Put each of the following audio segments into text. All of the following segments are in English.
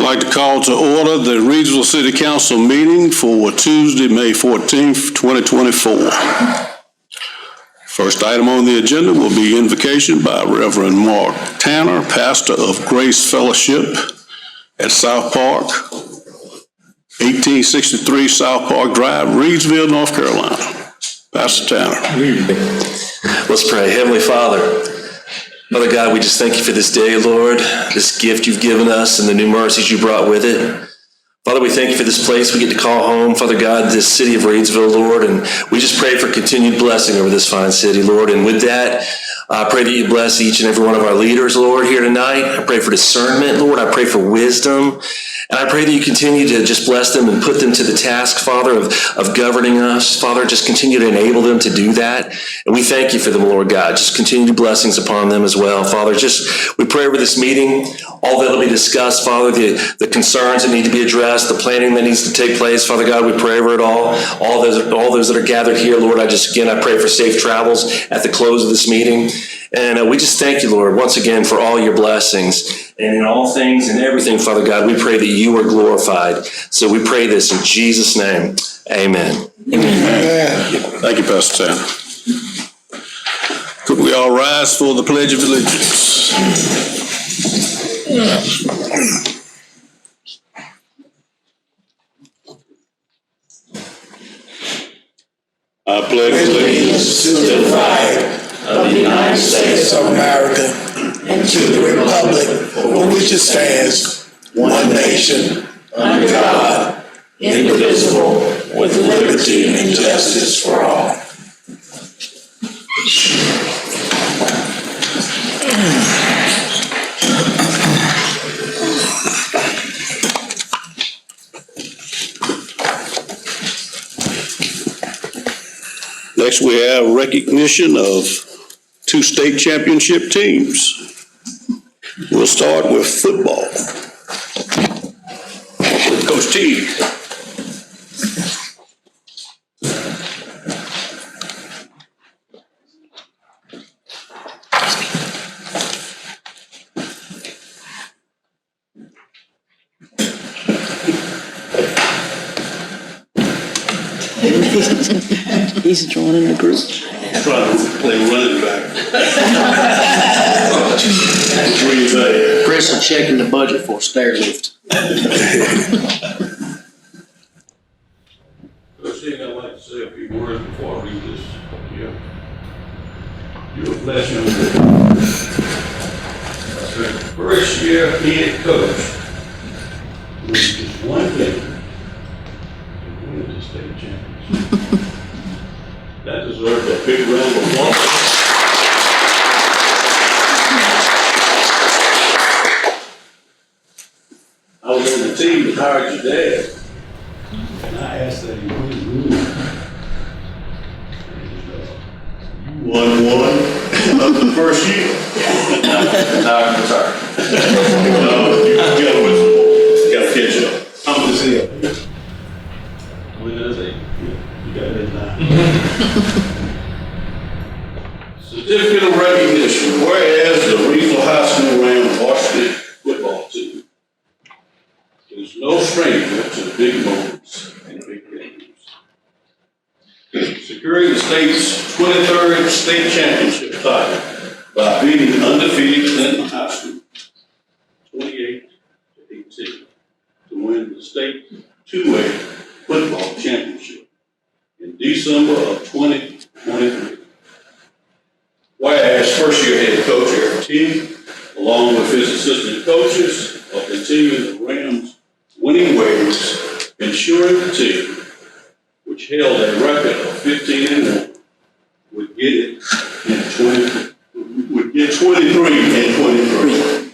like to call to order the Reidsville City Council meeting for Tuesday, May 14th, 2024. First item on the agenda will be invocation by Reverend Mark Tanner, pastor of Grace Fellowship at South Park, 1863 South Park Drive, Reidsville, North Carolina. Pastor Tanner. Let's pray. Heavenly Father, Father God, we just thank you for this day, Lord, this gift you've given us and the new mercies you brought with it. Father, we thank you for this place we get to call home, Father God, this city of Reidsville, Lord, and we just pray for continued blessing over this fine city, Lord. And with that, I pray that you bless each and every one of our leaders, Lord, here tonight. I pray for discernment, Lord. I pray for wisdom. And I pray that you continue to just bless them and put them to the task, Father, of governing us. Father, just continue to enable them to do that. And we thank you for them, Lord God. Just continue blessings upon them as well. Father, we pray over this meeting, all that will be discussed, Father, the concerns that need to be addressed, the planning that needs to take place. Father God, we pray over it all those that are gathered here, Lord. I pray for safe travels at the close of this meeting. And we just thank you, Lord, once again for all your blessings. And in all things and everything, Father God, we pray that you are glorified. So we pray this in Jesus' name. Amen. Amen. Thank you, Pastor Tanner. Could we all rise for the Pledge of Allegiance? I pledge allegiance to the flag of the United States of America and to the republic for which it stands, one nation, under God, indivisible, with liberty and justice for all. Next, we have recognition of 2 state championship teams. We'll start with football. Coach T. He's joining the group. Trying to play running back. Chris is checking the budget for stair lift. First thing I'd like to say a few words before I read this. You're a blessed young man. First year head coach. With just one thing. To win the state championship. That deserves a big round of applause. I was on the team that hired your dad, and I asked that he win the room. You won one of the first year. I'm sorry. No, you gotta win some more. You gotta catch up. I'm just here. When is it? You got it now. Certificate of recognition. Whereas the Reidsville High School ran varsity football team is no stranger to the big moments and big games. Securing the state's 23rd state championship title by beating undefeated Clinton High School 28-18 to win the state 2A football championship in December of 2023. Whereas first year head coach Eric T, along with his assistant coaches, are continuing the Rams' winning ways, ensuring the team, which held a record of 15-1, would get 23 and 23,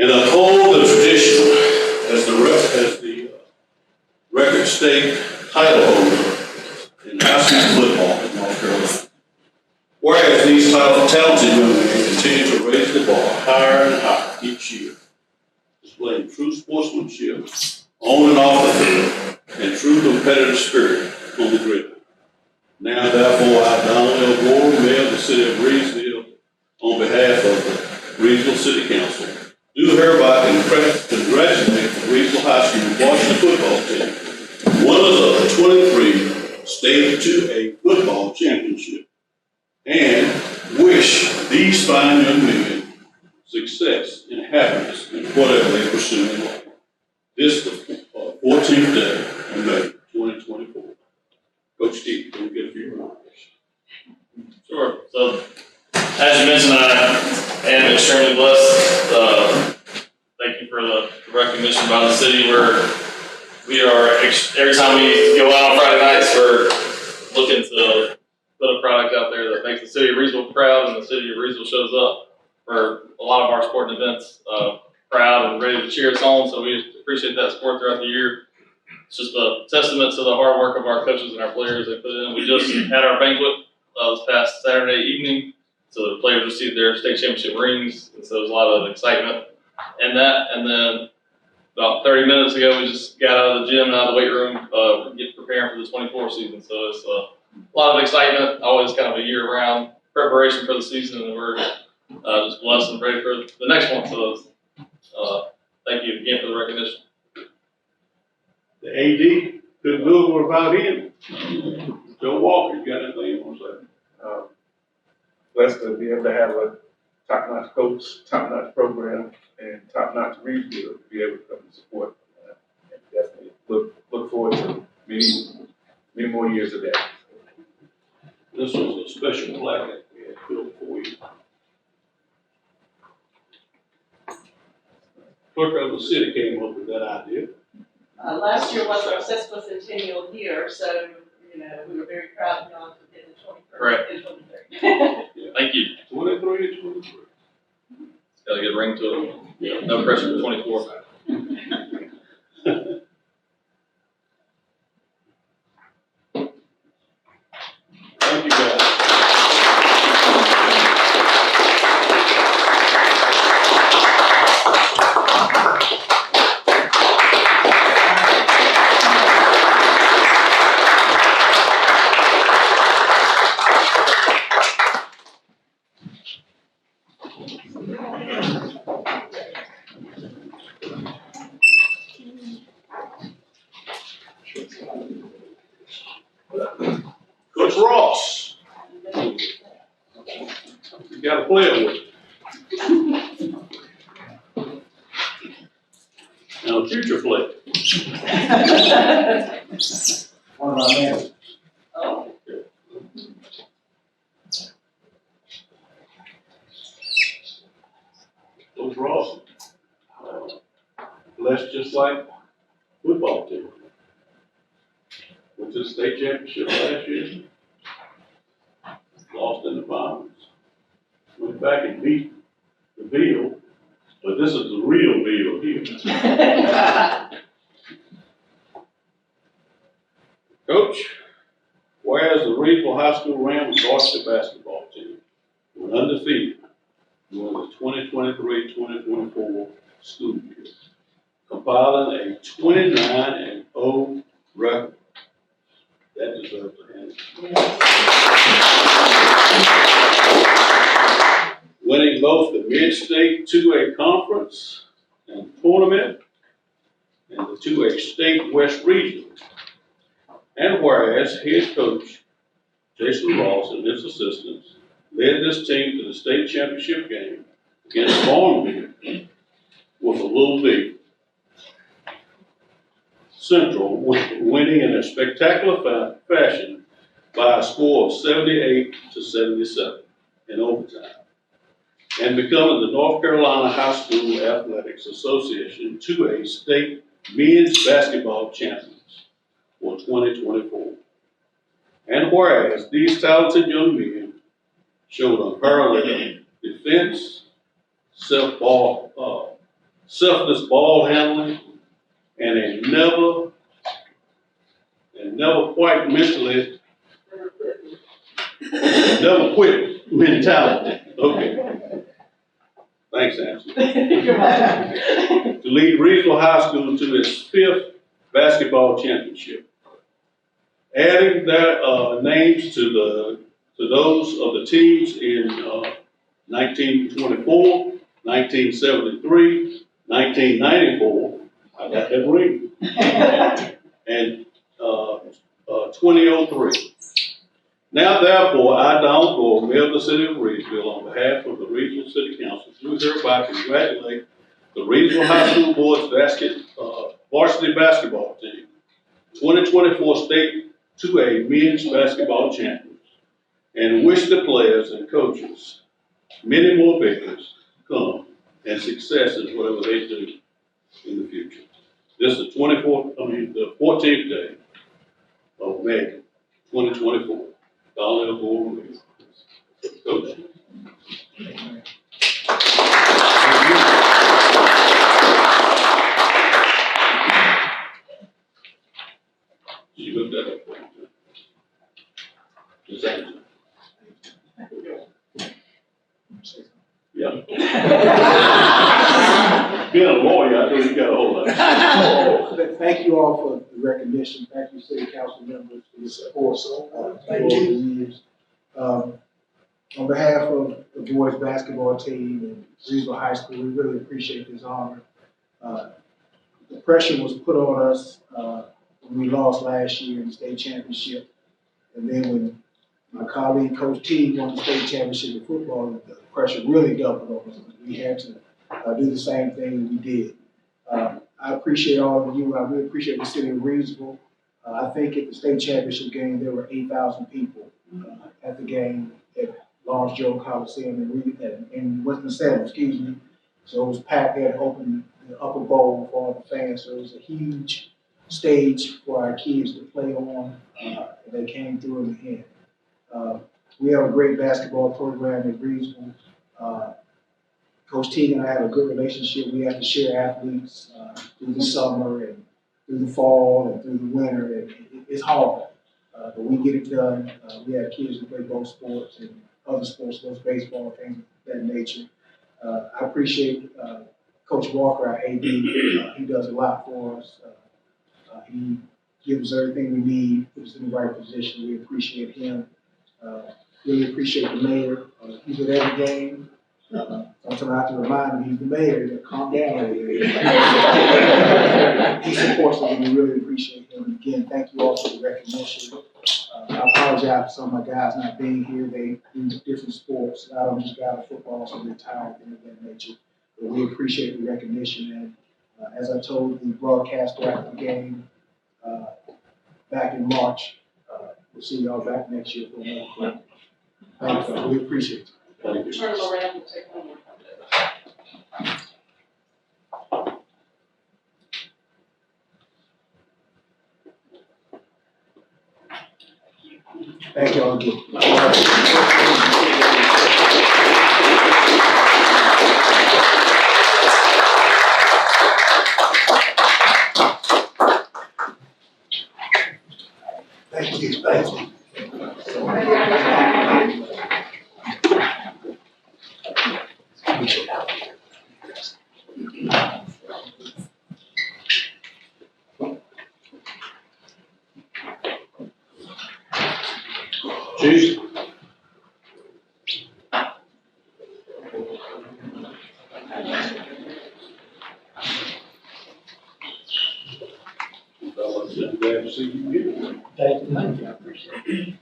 and uphold the tradition as the record state title holder in high school football in North Carolina. Whereas these talented young men continue to raise the bar higher and higher each year, displaying true sportsmanship on and off the field and true competitive spirit on the grid. Now, therefore, I, Donald L. Gore, Mayor of the City of Reidsville, on behalf of the Reidsville City Council, do hereby these fine young men success and happiness in whatever they pursue in life. This is the 14th day of May, 2024. Coach Steve, can we get a few remarks? Sure. So, as you mentioned, I am extremely blessed. Thank you for the recognition by the city. We are every time we go out on Friday nights, we're looking to put a product out there that makes the city of Reidsville proud, and the city of Reidsville shows up for a lot of our sporting events proud and ready to cheer us on. So we appreciate that support throughout the year. It's just a testament to the hard work of our coaches and our players they put in. We just had our banquet this past Saturday evening, so the players received their state championship rings, and so there's a lot of excitement in that. And then about 30 minutes ago, we just got out of the gym and out of the weight room, preparing for the 24 season. So it's a lot of excitement, always kind of a year-round preparation for the season, and we're just blessed and ready for the next one. So thank you again for the recognition. The AD couldn't move without him. Joe Walker, you got anything you want to say? Blessed to be able to have a top-notch coach, top-notch program, and top-notch rebuild to be able to come and support. And definitely look forward to many more years of that. This was a special plaque that we had built for you. Clerk of the city came up with that idea. Last year was our sesquicentennial year, so, we were very proud to on in the 23rd. Correct. And 23rd. Thank you. 23 and 23. It's got a good ring to it. Yeah. No pressure for 24. Thank you, guys. Coach Ross, you got to play it with. Now, future play. One of my men. Oh, Coach Ross, blessed just like football team. Went to the state championship last year. Lost in the finals. Went back and beat the Bill, but this is the real Bill here. Coach, whereas the Reidsville High School Rams varsity basketball team went undefeated during the 2023-2024 school year, compiling a 29-0 record. That deserves a hand. Winning both the Mid-State 2A Conference and Tournament and the 2A State West Region. And whereas head coach Jason Ross and his assistants led this team to the state championship game against Farmville with a little big Central winning in a spectacular fashion by a score of 78-77 in overtime, and becoming the North Carolina High School Athletics Association 2A State Men's Basketball Champions for 2024. And whereas these talented young men showed unparalleled defense, selfless ball handling, and a never quite mentally, never quit mentality. Okay. Thanks, Nancy. you're welcome. To lead Reidsville High School to its 5th basketball championship. Adding their names to those of the teams in 1924, 1973, 1994. I got that ring. And 2003. Now therefore, I, Donald Gore, Mayor of the City of Reidsville, on behalf of the Regional City Council, do hereby congratulate the Reidsville High School Boys varsity basketball team, 2024 State 2A Men's Basketball Champions, and wish the players and coaches many more victories to come and successes whatever they do in the future. This is the 14th day of May, 2024. Donald Gore, Coach. You looked that up. Is that it? Yeah. Being a lawyer, I know you got a whole lot. Thank you all for the recognition. Thank you, city council members, for your support over the years. On behalf of the boys basketball team and Reidsville High School, we really appreciate this honor. The pressure was put on us when we lost last year in the state championship. And then when my colleague, Coach T, won the state championship in football, the pressure really doubled on us. We had to do the same thing, and we did. I appreciate all of you. I really appreciate the city of Reidsville. I think at the state championship game, there were 8,000 people at the game at Lawrence Joe Coliseum in Winston-Salem, excuse me. So it was packed. They had opened the upper bowl for all the fans. So it was a huge stage for our kids to play on. They came through in the end. We have a great basketball program at Reidsville. Coach Teagan and I have a good relationship. We have to share athletes through the summer and through the fall and through the winter. It's hard, but we get it done. We have kids who play both sports and other sports, those baseball, things of that nature. I appreciate Coach Walker, our AD. He does a lot for us. He gives us everything we need, puts us in the right position. We appreciate him. Really appreciate the mayor. He's at every game. Sometimes I have to remind him he's the mayor, to calm down over here. He supports us, and we really appreciate him. Again, thank you all for the recognition. I apologize for some of my guys not being here. They do different sports. I don't just got football, so they're tired, things of that nature. But we appreciate the recognition. And as I told the broadcaster after the game back in March, we'll see y'all back next year for another clip. Thank you. We appreciate it. Turn them around and take one more. Thank you all again. Thank you. Thank you. Chief? I'm glad to see you here. Thank you. I appreciate it.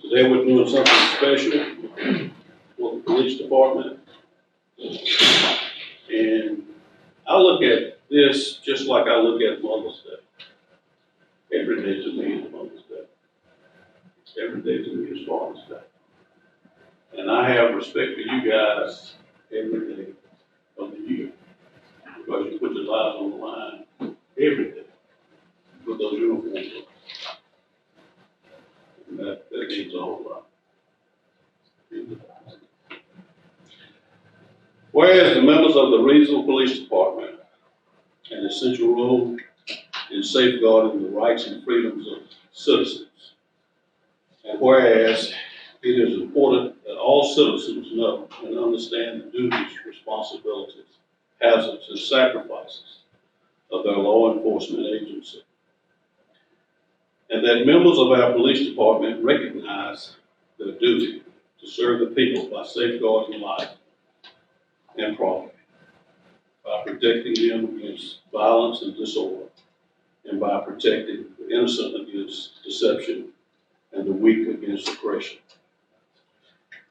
Today we're doing something special for the police department. And I look at this just like I look at Mother's Day. Every day to me is Mother's Day. Every day to me is Father's Day. And I have respect for you guys every day of the year. Because you put your lives on the line every day with those uniforms on. And that means a whole lot. Whereas the members of the Reidsville Police Department have an essential role in safeguarding the rights and freedoms of citizens. And whereas it is important that all citizens know and understand the duties, responsibilities, hazards, and sacrifices of their law enforcement agency. And that members of our police department recognize their duty to serve the people by safeguarding life and property. by protecting them against violence and disorder, and by protecting the innocent against deception and the weak against oppression.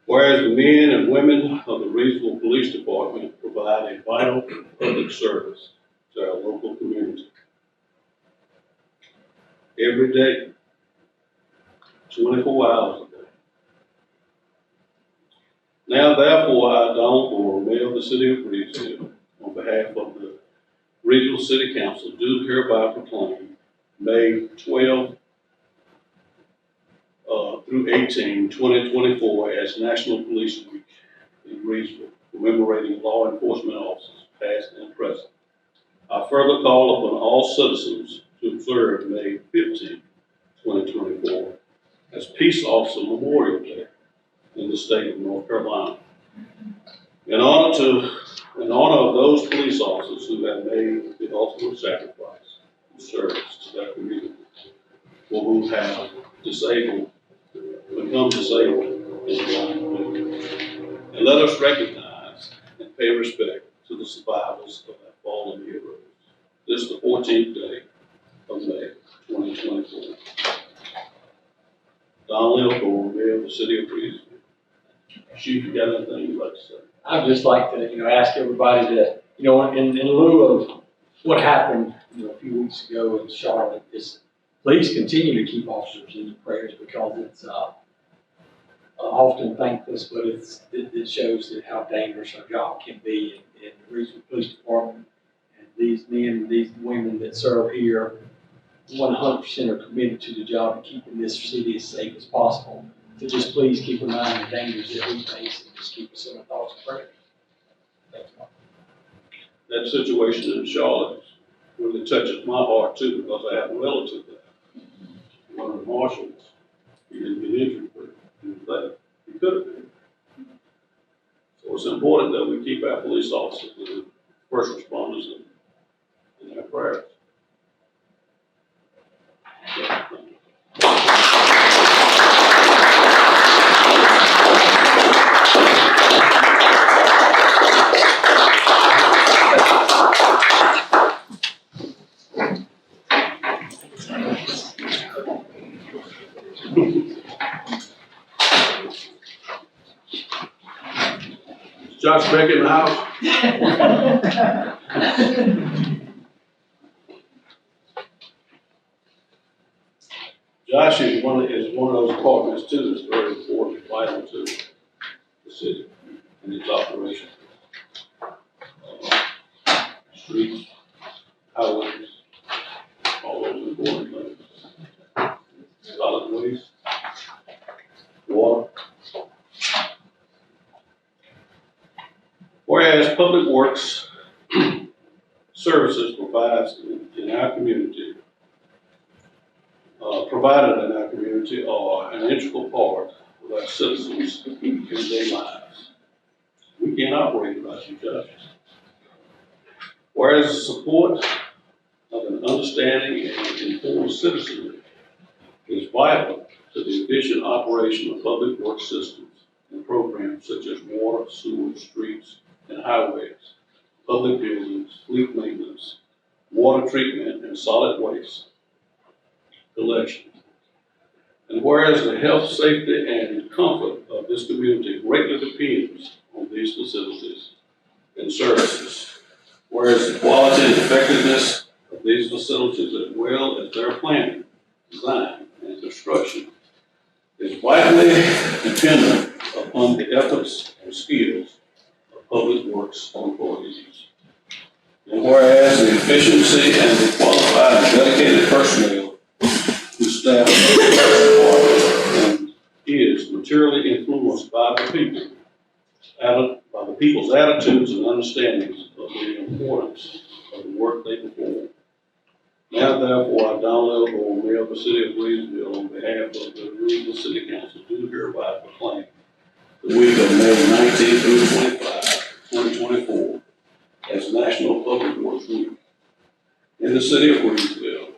Whereas the men and women of the Reidsville Police Department provide a vital public service to our local community every day, 24 hours a day. Now therefore, I, Donald Gore, Mayor of the City of Reidsville, on behalf of the Reidsville City Council, do hereby proclaim May 12 through 18, 2024 as National Police Week in Reidsville, commemorating law enforcement officers, past and present. I further call upon all citizens to observe May 15, 2024 as Peace Officer Memorial Day in the state of North Carolina. In honor of those police officers who have made the ultimate sacrifice in service to their community, or who have become disabled in the line of duty. And let us recognize and pay respect to the survivors of our fallen heroes. This is the 14th day of May, 2024. Donald L. Gore, Mayor of the City of Reidsville. Chief, you got anything you'd like to say? I'd just like to, ask everybody to, in lieu of what happened, a few weeks ago in Charlotte, is please continue to keep officers in your prayers, because it's often thankless, but it shows that how dangerous our job can be in the Reidsville Police Department. And these men and these women that serve here 100% are committed to the job of keeping this city as safe as possible. So just please keep in mind the dangers that we face, and just keep us in our thoughts and prayers. Thank you. That situation in Charlotte really touches my heart too, because I have a relative there. One of the marshals, he didn't get injured, but he was there. He could have been. So it's important that we keep our police officers and first responders in our prayers. Yeah, thank you. Josh back in the house? Josh is one of those departments too that's very important, vital to the city and its operation. Streets, highways, all those important things. Solid waste, water. Whereas Public Works services provided in our community are an integral part of our citizens' everyday lives. We can't operate without you, Josh. Whereas the support of an understanding and informed citizenry is vital to the efficient operation of public works systems and programs such as water, sewer, streets, and highways, public buildings, fleet maintenance, water treatment, and solid waste collection. And whereas the health, safety, and comfort of this community greatly depends on these facilities and services, whereas the quality and effectiveness of these facilities, as well as their planning, design, and construction, is vitally dependent upon the efforts and skills of public works employees. And whereas the efficiency and the qualified and dedicated personnel who staff and is materially influenced by the people, by the people's attitudes and understandings of the importance of the work they perform. Now, therefore, I, Donald L. Gore, Mayor of the City of Reidsville, on behalf of the Reidsville City Council, do hereby proclaim the week of May 19 through 25, 2024, as National Public Works Week in the City of Reidsville.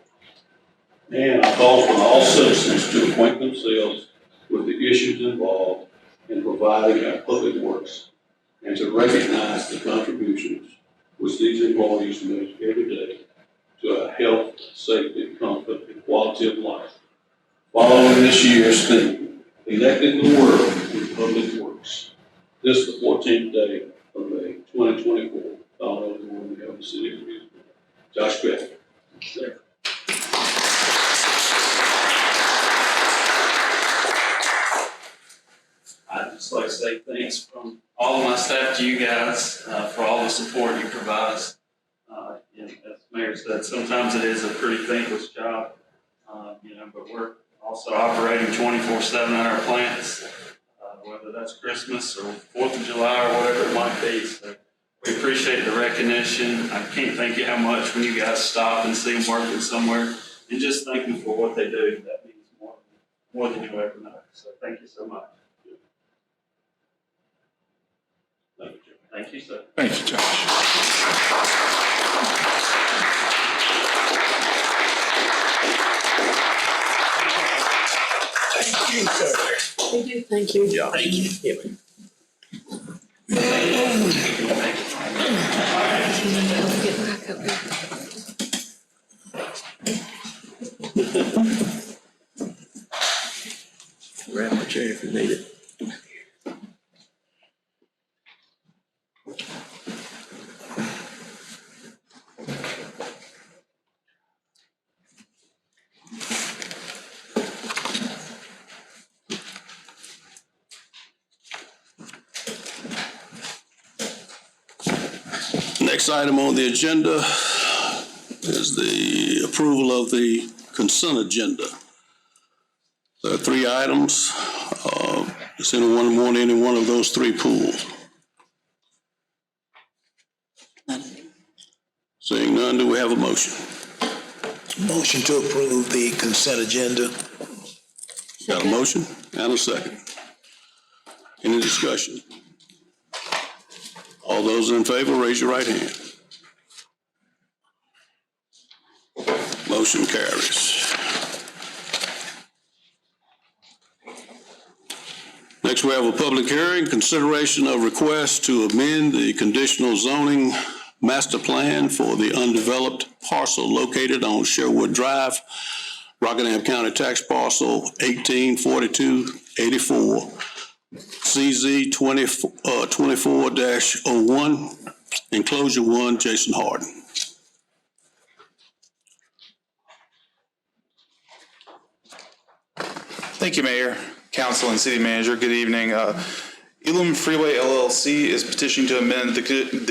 And I call upon all citizens to acquaint themselves with the issues involved in providing our public works and to recognize the contributions which these employees make every day to a health, safety, comfort, and quality of life. Following this year's theme, Connecting the World with Public Works. This is the 14th day of May 2024. All over the world, we have the city of Reidsville. Josh Griffin. There. I'd just like to say thanks from all of my staff to you guys for all the support you provide us. And as the Mayor said, sometimes it is a pretty thankless job, but we're also operating 24/7 at our plants, whether that's Christmas or 4th of July or whatever it might be. So we appreciate the recognition. I can't thank you how much when you guys stop and see them working somewhere and just thank them for what they do. That means more than you ever know. So thank you so much. Thank you, sir. Thank you, Josh. Thank you, sir. Thank you. Thank you. Yeah. Thank you. Grab my chair if you need it. Next item on the agenda is the approval of the consent agenda. There are 3 items. Does anyone want any one of those 3 pulled? Seeing none, do we have a motion? Motion to approve the consent agenda. Got a motion and a second. Any discussion? All those in favor, raise your right hand. Motion carries. Next, we have a public hearing, consideration of request to amend the conditional zoning master plan for the undeveloped parcel located on Sherwood Drive, Rockingham County Tax Parcel 184284. CZ 24-01, Enclosure 1, Jason Harden. Thank you, Mayor, Council, and City Manager. Good evening. Elam Freeway LLC is petitioning to amend the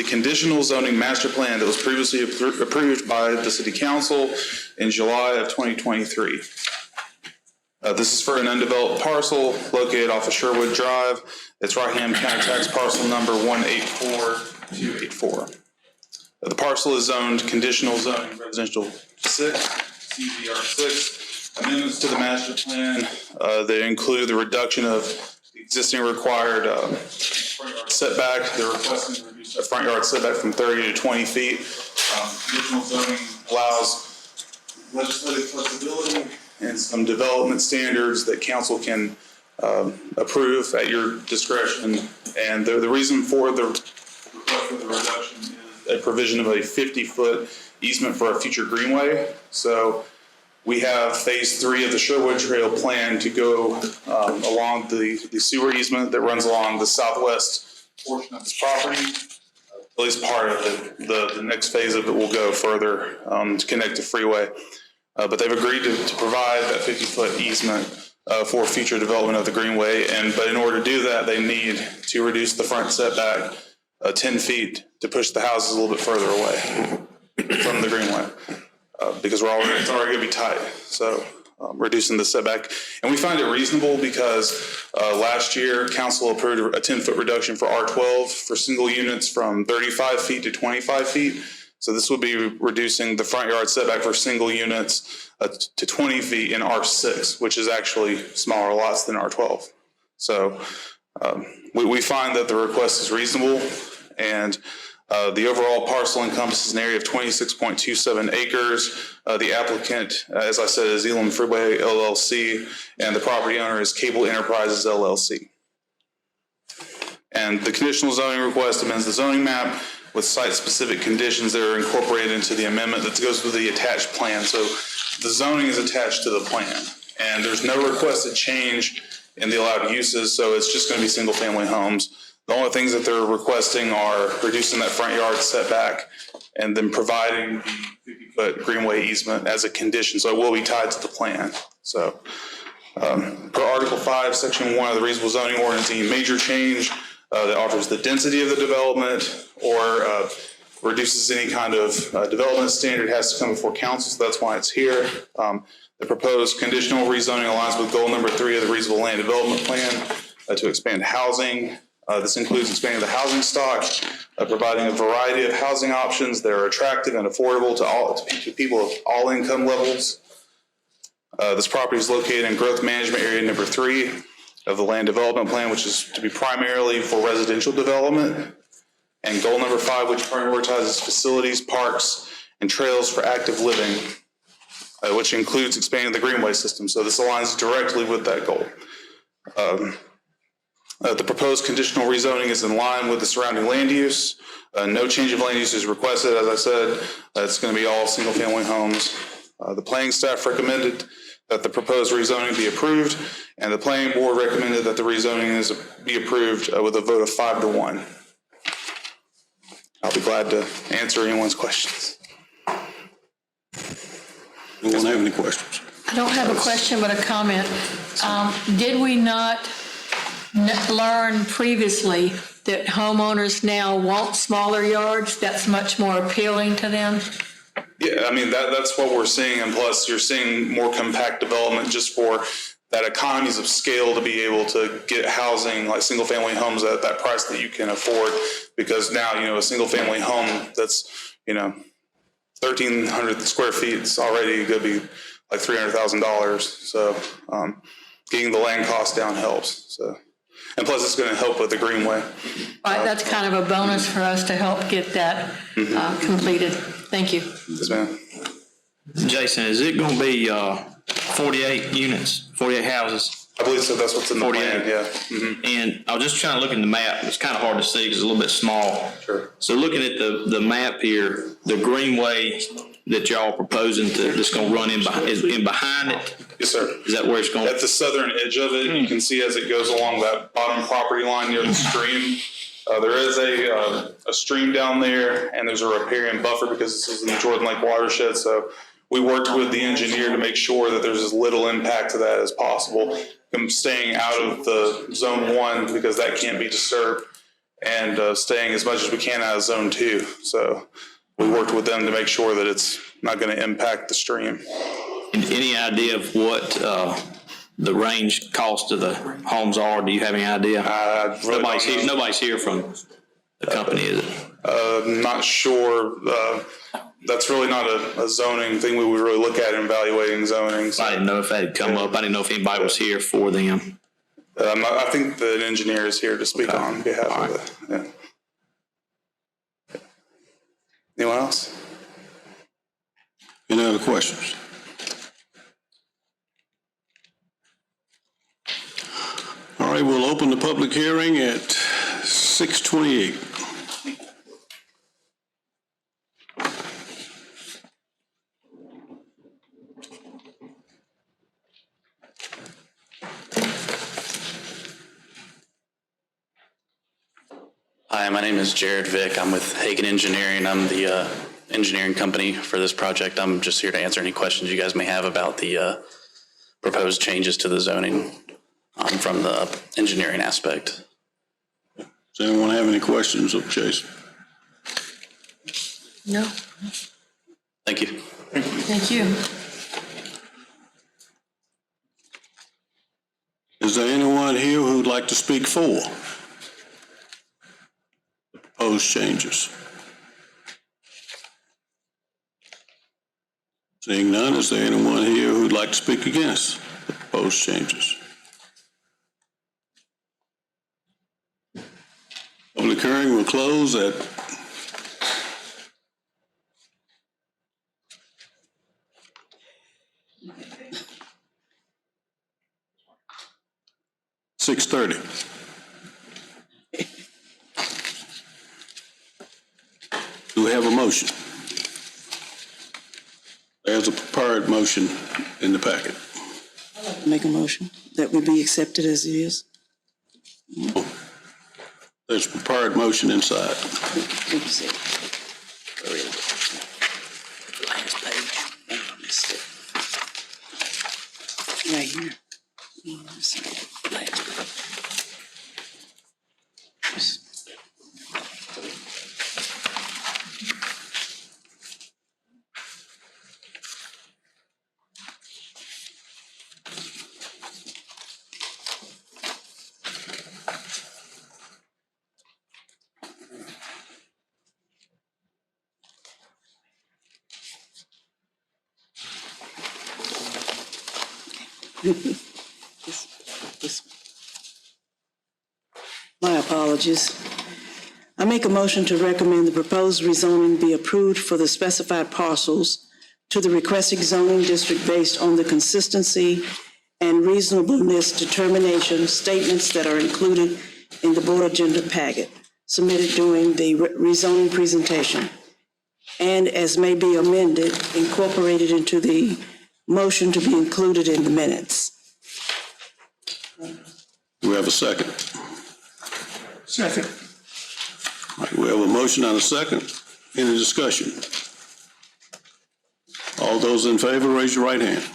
conditional zoning master plan that was previously approved by the City Council in July of 2023. This is for an undeveloped parcel located off of Sherwood Drive. It's Rockingham County Tax Parcel number 184284. The parcel is zoned conditional zoning residential 6, CVR 6. Amendments to the master plan, they include the reduction of the existing required front yard setback. They're requesting to reduce the front yard setback from 30 to 20 feet. Conditional zoning allows legislative flexibility and some development standards that council can approve at your discretion. And the reason for the request for the reduction is a provision of a 50-foot easement for a future greenway. So we have phase 3 of the Sherwood Trail plan to go along the sewer easement that runs along the southwest portion of this property. At least part of it. The next phase of it will go further to connect to freeway. But they've agreed to provide that 50-foot easement for future development of the greenway. But in order to do that, they need to reduce the front setback 10 feet to push the houses a little bit further away from the greenway. Because it's already going to be tight. So reducing the setback. And we find it reasonable because last year, council approved a 10-foot reduction for R12 for single units from 35 feet to 25 feet. So this would be reducing the front yard setback for single units to 20 feet in R6, which is actually smaller lots than R12. So we find that the request is reasonable, and the overall parcel encompasses an area of 26.27 acres. The applicant, as I said, is Elam Freeway LLC, and the property owner is Cable Enterprises LLC. And the conditional zoning request amends the zoning map with site-specific conditions that are incorporated into the amendment that goes with the attached plan. So the zoning is attached to the plan, and there's no requested change in the allowed uses, so it's just going to be single-family homes. The only things that they're requesting are reducing that front yard setback and then providing the 50-foot greenway easement as a condition, so it will be tied to the plan. So per Article 5, Section 1 of the Reasonable Zoning Ordinance, any major change that alters the density of the development or reduces any kind of development standard has to come before council, so that's why it's here. The proposed conditional rezoning aligns with goal number 3 of the Reasonable Land Development Plan to expand housing. This includes expanding the housing stock, providing a variety of housing options that are attractive and affordable to people of all income levels. This property is located in growth management area number 3 of the land development plan, which is to be primarily for residential development. And goal number 5, which prioritizes facilities, parks, and trails for active living, which includes expanding the greenway system. So this aligns directly with that goal. The proposed conditional rezoning is in line with the surrounding land use. No change of land use is requested. As I said, it's going to be all single-family homes. The planning staff recommended that the proposed rezoning be approved, and the planning board recommended that the rezoning be approved with a vote of 5-1. I'll be glad to answer anyone's questions. Anyone have any questions? I don't have a question, but a comment. Did we not learn previously that homeowners now want smaller yards? That's much more appealing to them? Yeah, I mean, that's what we're seeing, and plus you're seeing more compact development just for that economies of scale to be able to get housing, like single-family homes at that price that you can afford, because now, a single-family home that's, 1,300 square feet is already going to be like $300,000. So getting the land cost down helps. So, and plus it's going to help with the greenway. Right, that's kind of a bonus for us to help get that completed. Thank you. Yes, ma'am. Jason, is it going to be 48 units, 48 houses? I believe so. That's what's in the plan, yeah. Mm-hmm. And I was just trying to look at the map. It's kind of hard to see because it's a little bit small. Sure. So looking at the map here, the greenway that y'all proposing that's going to run in behind it? Yes, sir. Is that where it's going? At the southern edge of it, you can see as it goes along that bottom property line near the stream. There is a stream down there, and there's a riparian buffer because this is in the Jordan Lake watershed. So we worked with the engineer to make sure that there's as little impact to that as possible. I'm staying out of the zone 1 because that can't be disturbed, and staying as much as we can out of zone 2. So we worked with them to make sure that it's not going to impact the stream. And any idea of what the range cost of the homes are? Do you have any idea? Really nobody's here from the company, is it? I'm not sure. That's really not a zoning thing we would really look at in evaluating zoning. So. I didn't know if that had come up. I didn't know if anybody was here for them. I think the engineer is here to speak on behalf of it. Yeah. Anyone else? Any other questions? All right, we'll open the public hearing at 6:28. Hi, my name is Jared Vick. I'm with Hagen Engineering. I'm the engineering company for this project. I'm just here to answer any questions you guys may have about the proposed changes to the zoning from the engineering aspect. Does anyone have any questions of Jason? No. Thank you. Thank you. Is there anyone here who'd like to speak for the proposed changes? Seeing none, is there anyone here who'd like to speak against the proposed changes? Public hearing will close at 6:30. have a motion? There's a prepared motion in the packet. Make a motion that would be accepted as it is. There's a prepared motion inside. Let me see. Last page. I missed it. Right here. Let's see. Last page. My apologies. I make a motion to recommend the proposed rezoning be approved for the specified parcels to the requested zoning district based on the consistency and reasonableness determination statements that are included in the board agenda packet submitted during the rezoning presentation, and as may be amended, incorporated into the motion to be included in the minutes. Do we have a second? Second. All right, we have a motion and a second. Any discussion? All those in favor, raise your right hand.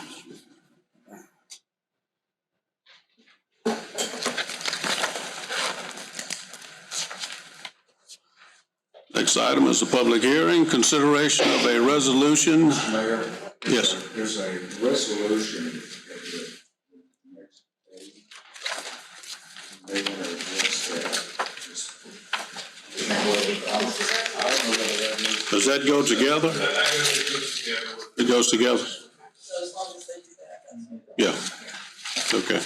Next item is the public hearing, consideration of a resolution. Mayor? Yes. There's a resolution at the next page. They want to address that. Does that go together? It goes together? So as long as they do that, that's Yeah. Okay.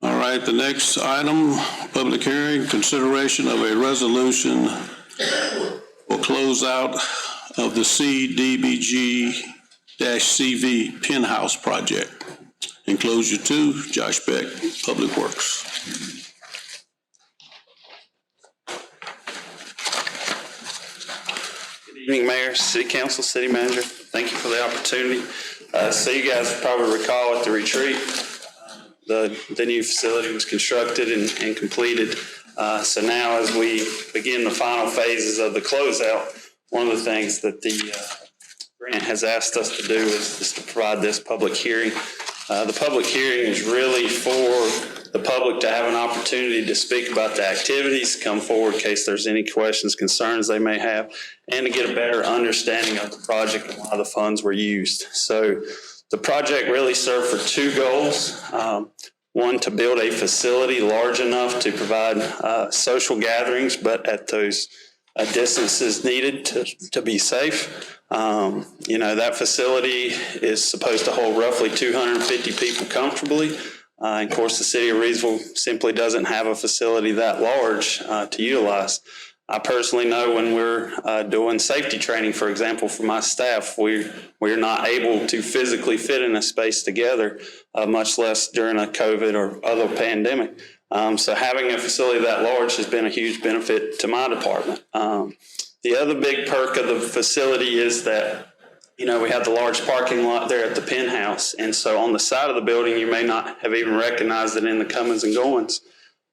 All right, the next item, public hearing, consideration of a resolution for closeout of the CDBG-CV Penthouse project. Enclosure 2, Josh Beck, Public Works. Good evening, Mayor, City Council, City Manager. Thank you for the opportunity. So you guys probably recall at the retreat, the new facility was constructed and completed. So now as we begin the final phases of the closeout, one of the things that the grant has asked us to do is to provide this public hearing. The public hearing is really for the public to have an opportunity to speak about the activities, come forward in case there's any questions, concerns they may have, and to get a better understanding of the project and why the funds were used. So the project really served for two goals. One, to build a facility large enough to provide social gatherings, but at those distances needed to be safe. That facility is supposed to hold roughly 250 people comfortably. Of course, the city of Reidsville simply doesn't have a facility that large to utilize. I personally know when we're doing safety training, for example, for my staff, we're not able to physically fit in a space together, much less during a COVID or other pandemic. So having a facility that large has been a huge benefit to my department. The other big perk of the facility is that, we have the large parking lot there at the penthouse. And so on the side of the building, you may not have even recognized it in the comings and goings,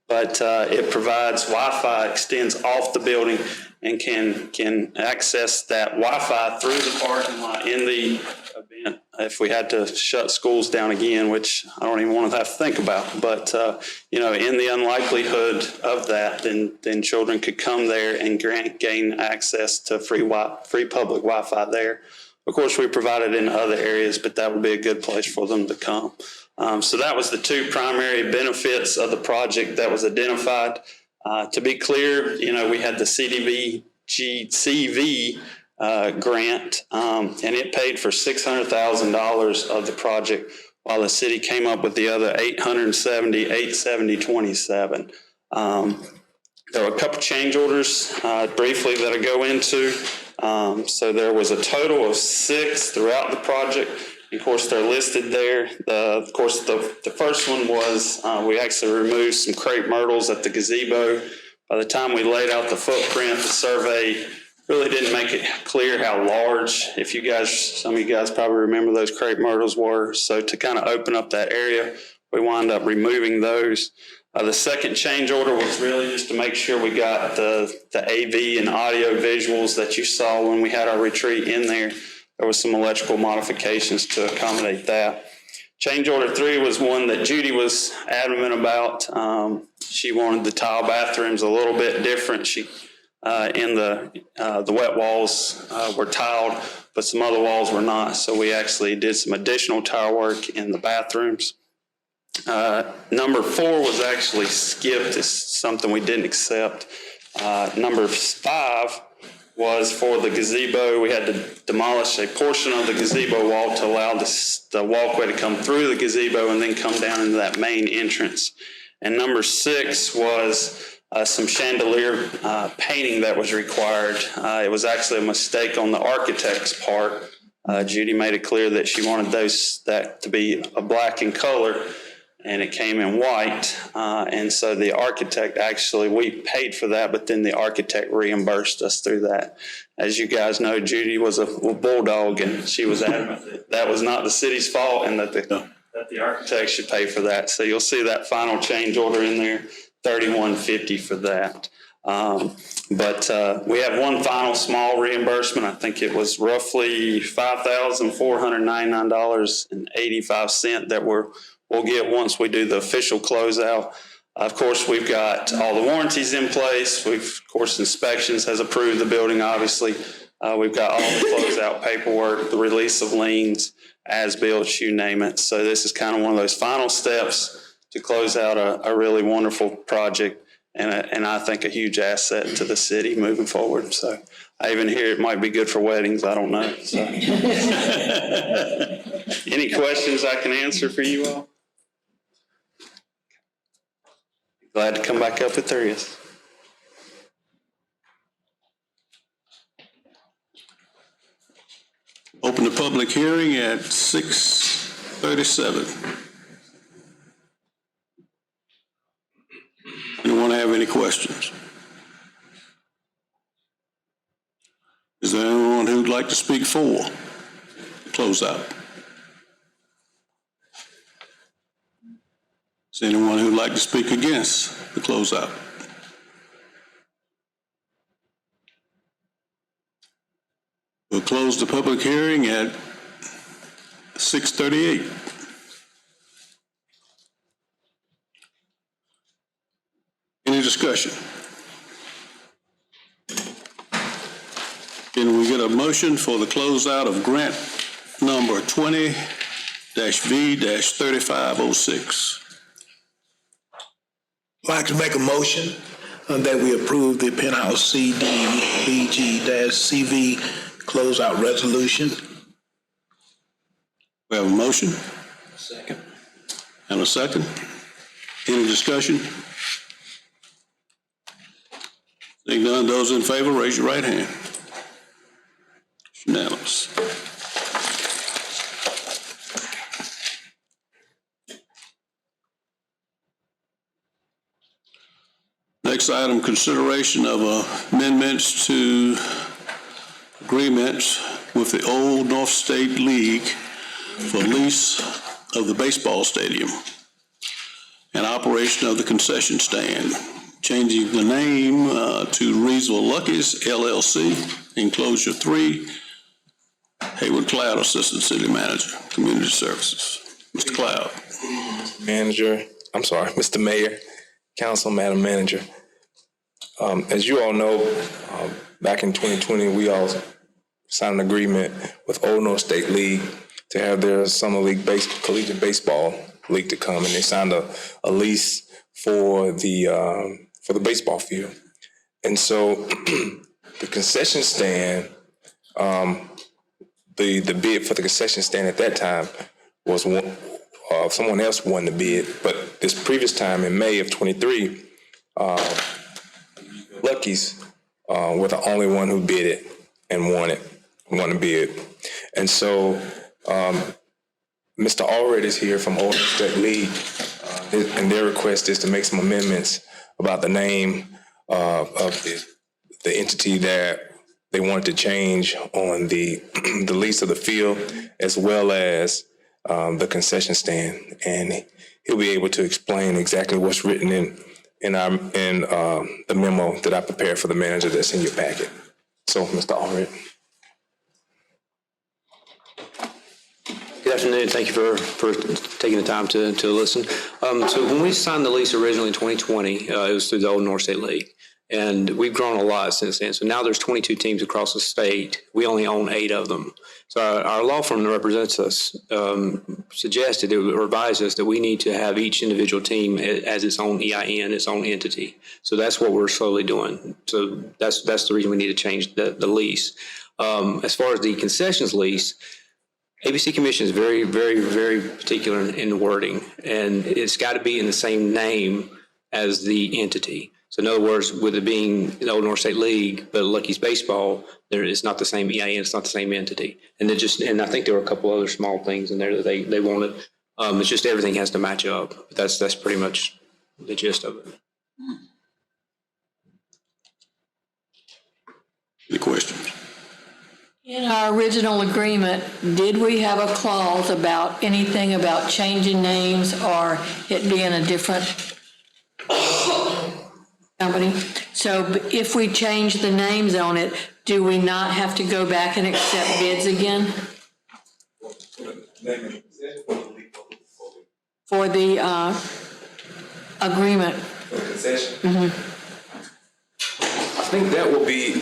but it provides Wi-Fi, extends off the building, and can access that Wi-Fi through the parking lot in the event if we had to shut schools down again, which I don't even want to have to think about. But, in the unlikelihood of that, then children could come there and gain access to free public Wi-Fi there. Of course, we provide it in other areas, but that would be a good place for them to come. So that was the two primary benefits of the project that was identified. To be clear, we had the CDBG-CV grant, and it paid for $600,000 of the project, while the city came up with the other $870,27. There were a couple change orders briefly that I go into. So there was a total of 6 throughout the project, of course, they're listed there. Of course, the first one was we actually removed some crepe myrtles at the gazebo. By the time we laid out the footprint, the survey really didn't make it clear how large, if you guys, some of you guys probably remember those crepe myrtles were. So to kind of open up that area, we wound up removing those. The second change order was really just to make sure we got the AV and audio visuals that you saw when we had our retreat in there. There was some electrical modifications to accommodate that. Change order 3 was one that Judy was adamant about. She wanted the tile bathrooms a little bit different. She the wet walls were tiled, but some other walls were not. So we actually did some additional tile work in the bathrooms. Number 4 was actually skipped. It's something we didn't accept. Number 5 was for the gazebo. We had to demolish a portion of the gazebo wall to allow the walkway to come through the gazebo and then come down into that main entrance. And number 6 was some chandelier painting that was required. It was actually a mistake on the architect's part. Judy made it clear that she wanted that to be a black in color, and it came in white. And so the architect actually, we paid for that, but then the architect reimbursed us through that. As you guys know, Judy was a bulldog, and she was adamant that that was not the city's fault and that the architect should pay for that. So you'll see that final change order in there, $31.50 for that. But we have one final small reimbursement. I think it was roughly $5,499.85 that we'll get once we do the official closeout. Of course, we've got all the warranties in place. Of course, inspections has approved the building, obviously. We've got all the closeout paperwork, the release of liens, as-built, you name it. So this is kind of one of those final steps to close out a really wonderful project and I think a huge asset to the city moving forward. So I even hear it might be good for weddings. I don't know. So. Any questions I can answer for you all? Glad to come back up if there is. Open the public hearing at 6:37. Anyone have any questions? Is there anyone who'd like to speak for closeout? Is there anyone who'd like to speak against the closeout? We'll close the public hearing at 6:38. Any discussion? Can we get a motion for the closeout of grant number 20-V-3506? I'd like to make a motion that we approve the Penthouse CDBG-CV closeout resolution. We have a motion? Second. And a second. Any discussion? Seeing none, those in favor, raise your right hand. It's unanimous. Next item, consideration of amendments to agreements with the Old North State League for lease of the baseball stadium and operation of the concession stand, changing the name to Reidsville Lucky's LLC, Enclosure 3, Haywood Cloud, Assistant City Manager, Community Services. Mr. Cloud. Mr. Mayor, Council, Madam Manager. As you all know, back in 2020, we all signed an agreement with Old North State League to have their Summer League collegiate baseball league to come, and they signed a lease for the baseball field. And so the concession stand, the bid for the concession stand at that time was someone else won the bid, but this previous time in May of 23, Lucky's were the only one who bid it and won the bid. And so Mr. Allred is here from Old State League, and their request is to make some amendments about the name of the entity that they wanted to change on the the lease of the field, as well as the concession stand, and he'll be able to explain exactly what's written in the memo that I prepared for the manager that's in your packet. So, Mr. Allred. Good afternoon. Thank you for taking the time to listen. So when we signed the lease originally in 2020, it was through the Old North State League. And we've grown a lot since then. So now there's 22 teams across the state. We only own 8 of them. So our law firm that represents us suggested, it advised us that we need to have each individual team as its own EIN, its own entity. So that's what we're slowly doing. So that's the reason we need to change the lease. As far as the concessions lease, ABC Commission is very, very, very particular in the wording, and it's got to be in the same name as the entity. So in other words, with it being the Old North State League, but Lucky's Baseball, it's not the same EIN, it's not the same entity. And I think there were a couple other small things in there that they wanted. It's just everything has to match up. But that's pretty much the gist of it. Any questions? In our original agreement, did we have a clause about anything about changing names or it being a different company? So if we change the names on it, do we not have to go back and accept bids again? For the agreement? For the concession? Mm-hmm. I think that will be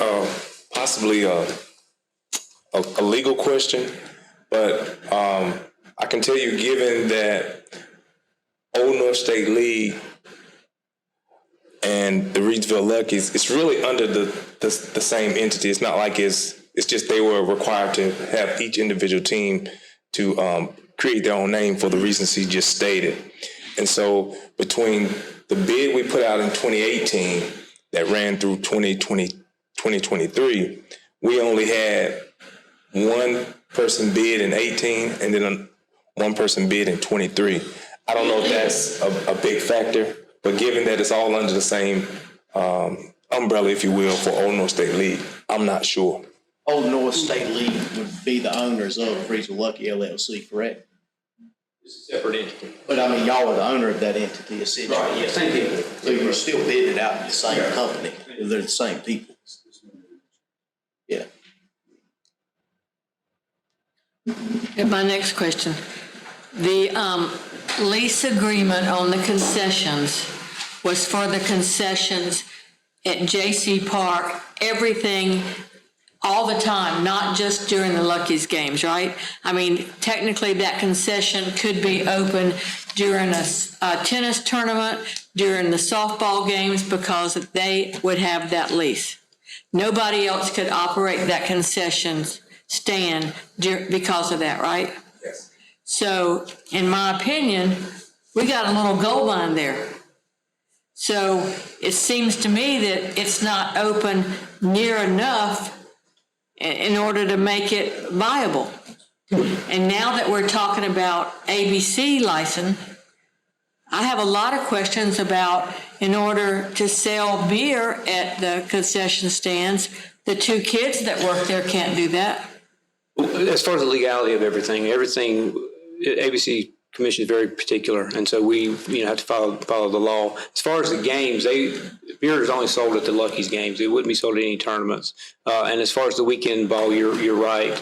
possibly a legal question, but I can tell you, given that Old North State League and the Reidsville Luckies, it's really under the same entity. It's not like it's just they were required to have each individual team to create their own name for the reasons he just stated. And so between the bid we put out in 2018 that ran through 2023, we only had one person bid in 18 and then one person bid in 23. I don't know if that's a big factor, but given that it's all under the same umbrella, if you will, for Old North State League, I'm not sure. Old North State League would be the owners of Reidsville Lucky LLC, correct? It's a separate entity. But I mean, y'all are the owner of that entity, essentially. Right, yeah, same people. So you're still bidding it out to the same company. They're the same people. Yeah. And my next question, the lease agreement on the concessions was for the concessions at J.C. Park, everything, all the time, not just during the Lucky's games, right? I mean, technically that concession could be open during a tennis tournament, during the softball games, because they would have that lease. Nobody else could operate that concession stand because of that, right? Yes. So, in my opinion, we got a little gold mine there. So, it seems to me that it's not open near enough in order to make it viable. And now that we're talking about ABC license, I have a lot of questions about, in order to sell beer at the concession stands, the 2 kids that work there can't do that. As far as the legality of everything, ABC Commission is very particular, and so we have to follow the law. As far as the games, beer is only sold at the Lucky's games. It wouldn't be sold at any tournaments. And as far as the weekend ball, you're right.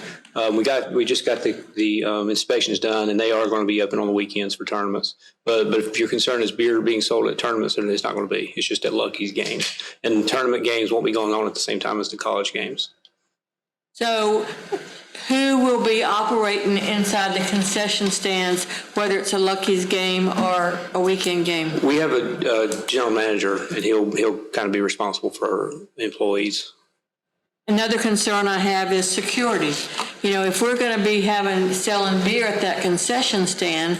We just got the inspections done, and they are going to be open on the weekends for tournaments. But if your concern is beer being sold at tournaments, then it's not going to be. It's just at Lucky's games, and tournament games won't be going on at the same time as the college games. So, who will be operating inside the concession stands, whether it's a Lucky's game or a weekend game? We have a general manager, and he'll kind of be responsible for our employees. Another concern I have is security. If we're going to be selling beer at that concession stand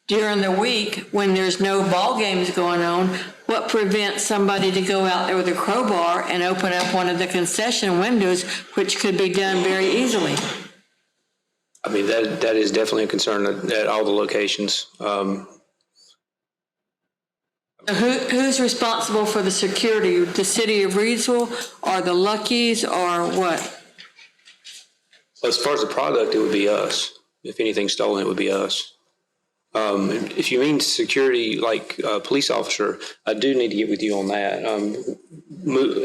during the week when there's no ball games going on, what prevents somebody to go out there with a crowbar and open up one of the concession windows, which could be done very easily? I mean, that is definitely a concern at all the locations. Who's responsible for the security? The city of Reidsville or the Luckies or what? As far as the product, it would be us. If anything's stolen, it would be us. If you mean security, like police officer, I do need to get with you on that.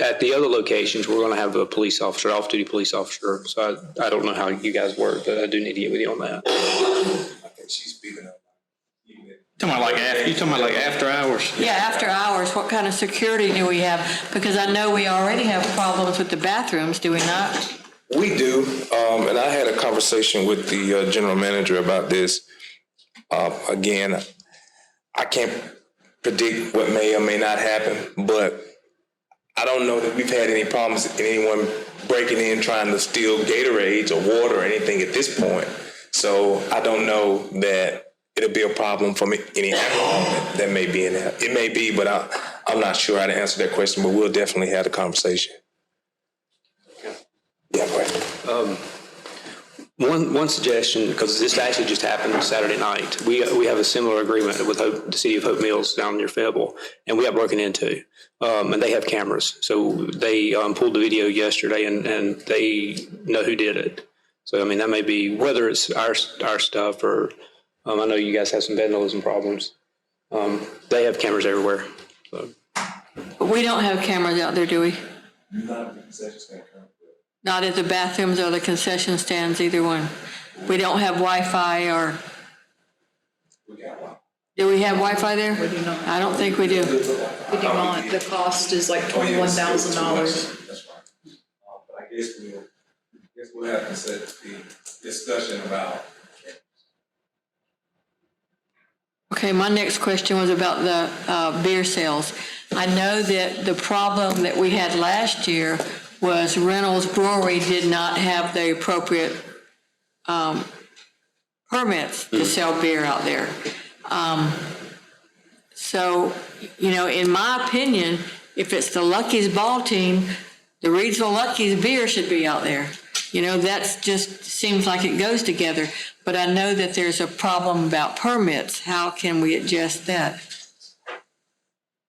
At the other locations, we're going to have a police officer, off-duty police officer. So I don't know how you guys work, but I do need to get with you on that. I think she's speaking up. You talking about like after hours? Yeah, after hours, what kind of security do we have? Because I know we already have problems with the bathrooms, do we not? We do, and I had a conversation with the general manager about this. Again, I can't predict what may or may not happen, but I don't know that we've had any problems with anyone breaking in trying to steal Gatorades or water or anything at this point. So I don't know that it'll be a problem from any alcohol that may be in there. It may be, but I'm not sure how to answer that question, but we'll definitely have a conversation. Yeah, go ahead. One suggestion, because this actually just happened Saturday night. We have a similar agreement with the city of Hope Mills down near Fayetteville, and we got broken into. And they have cameras, so they pulled the video yesterday, and they know who did it. So I mean, that may be whether it's our stuff or I know you guys have some vandalism problems. They have cameras everywhere. So. But we don't have cameras out there, do we? Not at the concession stand. Not at the bathrooms or the concession stands, either one. We don't have Wi-Fi or... Do we have Wi-Fi there? We do not. I don't think we do. We do not. The cost is like $21,000. That's right. But I guess we'll have to set the discussion about. Okay, my next question was about the beer sales. I know that the problem that we had last year was Reynolds Brewery did not have the appropriate permits to sell beer out there. So, you know, in my opinion, if it's the Lucky's ball team, the Reidsville Lucky's beer should be out there. You know, that's just seems like it goes together. But I know that there's a problem about permits. How can we adjust that?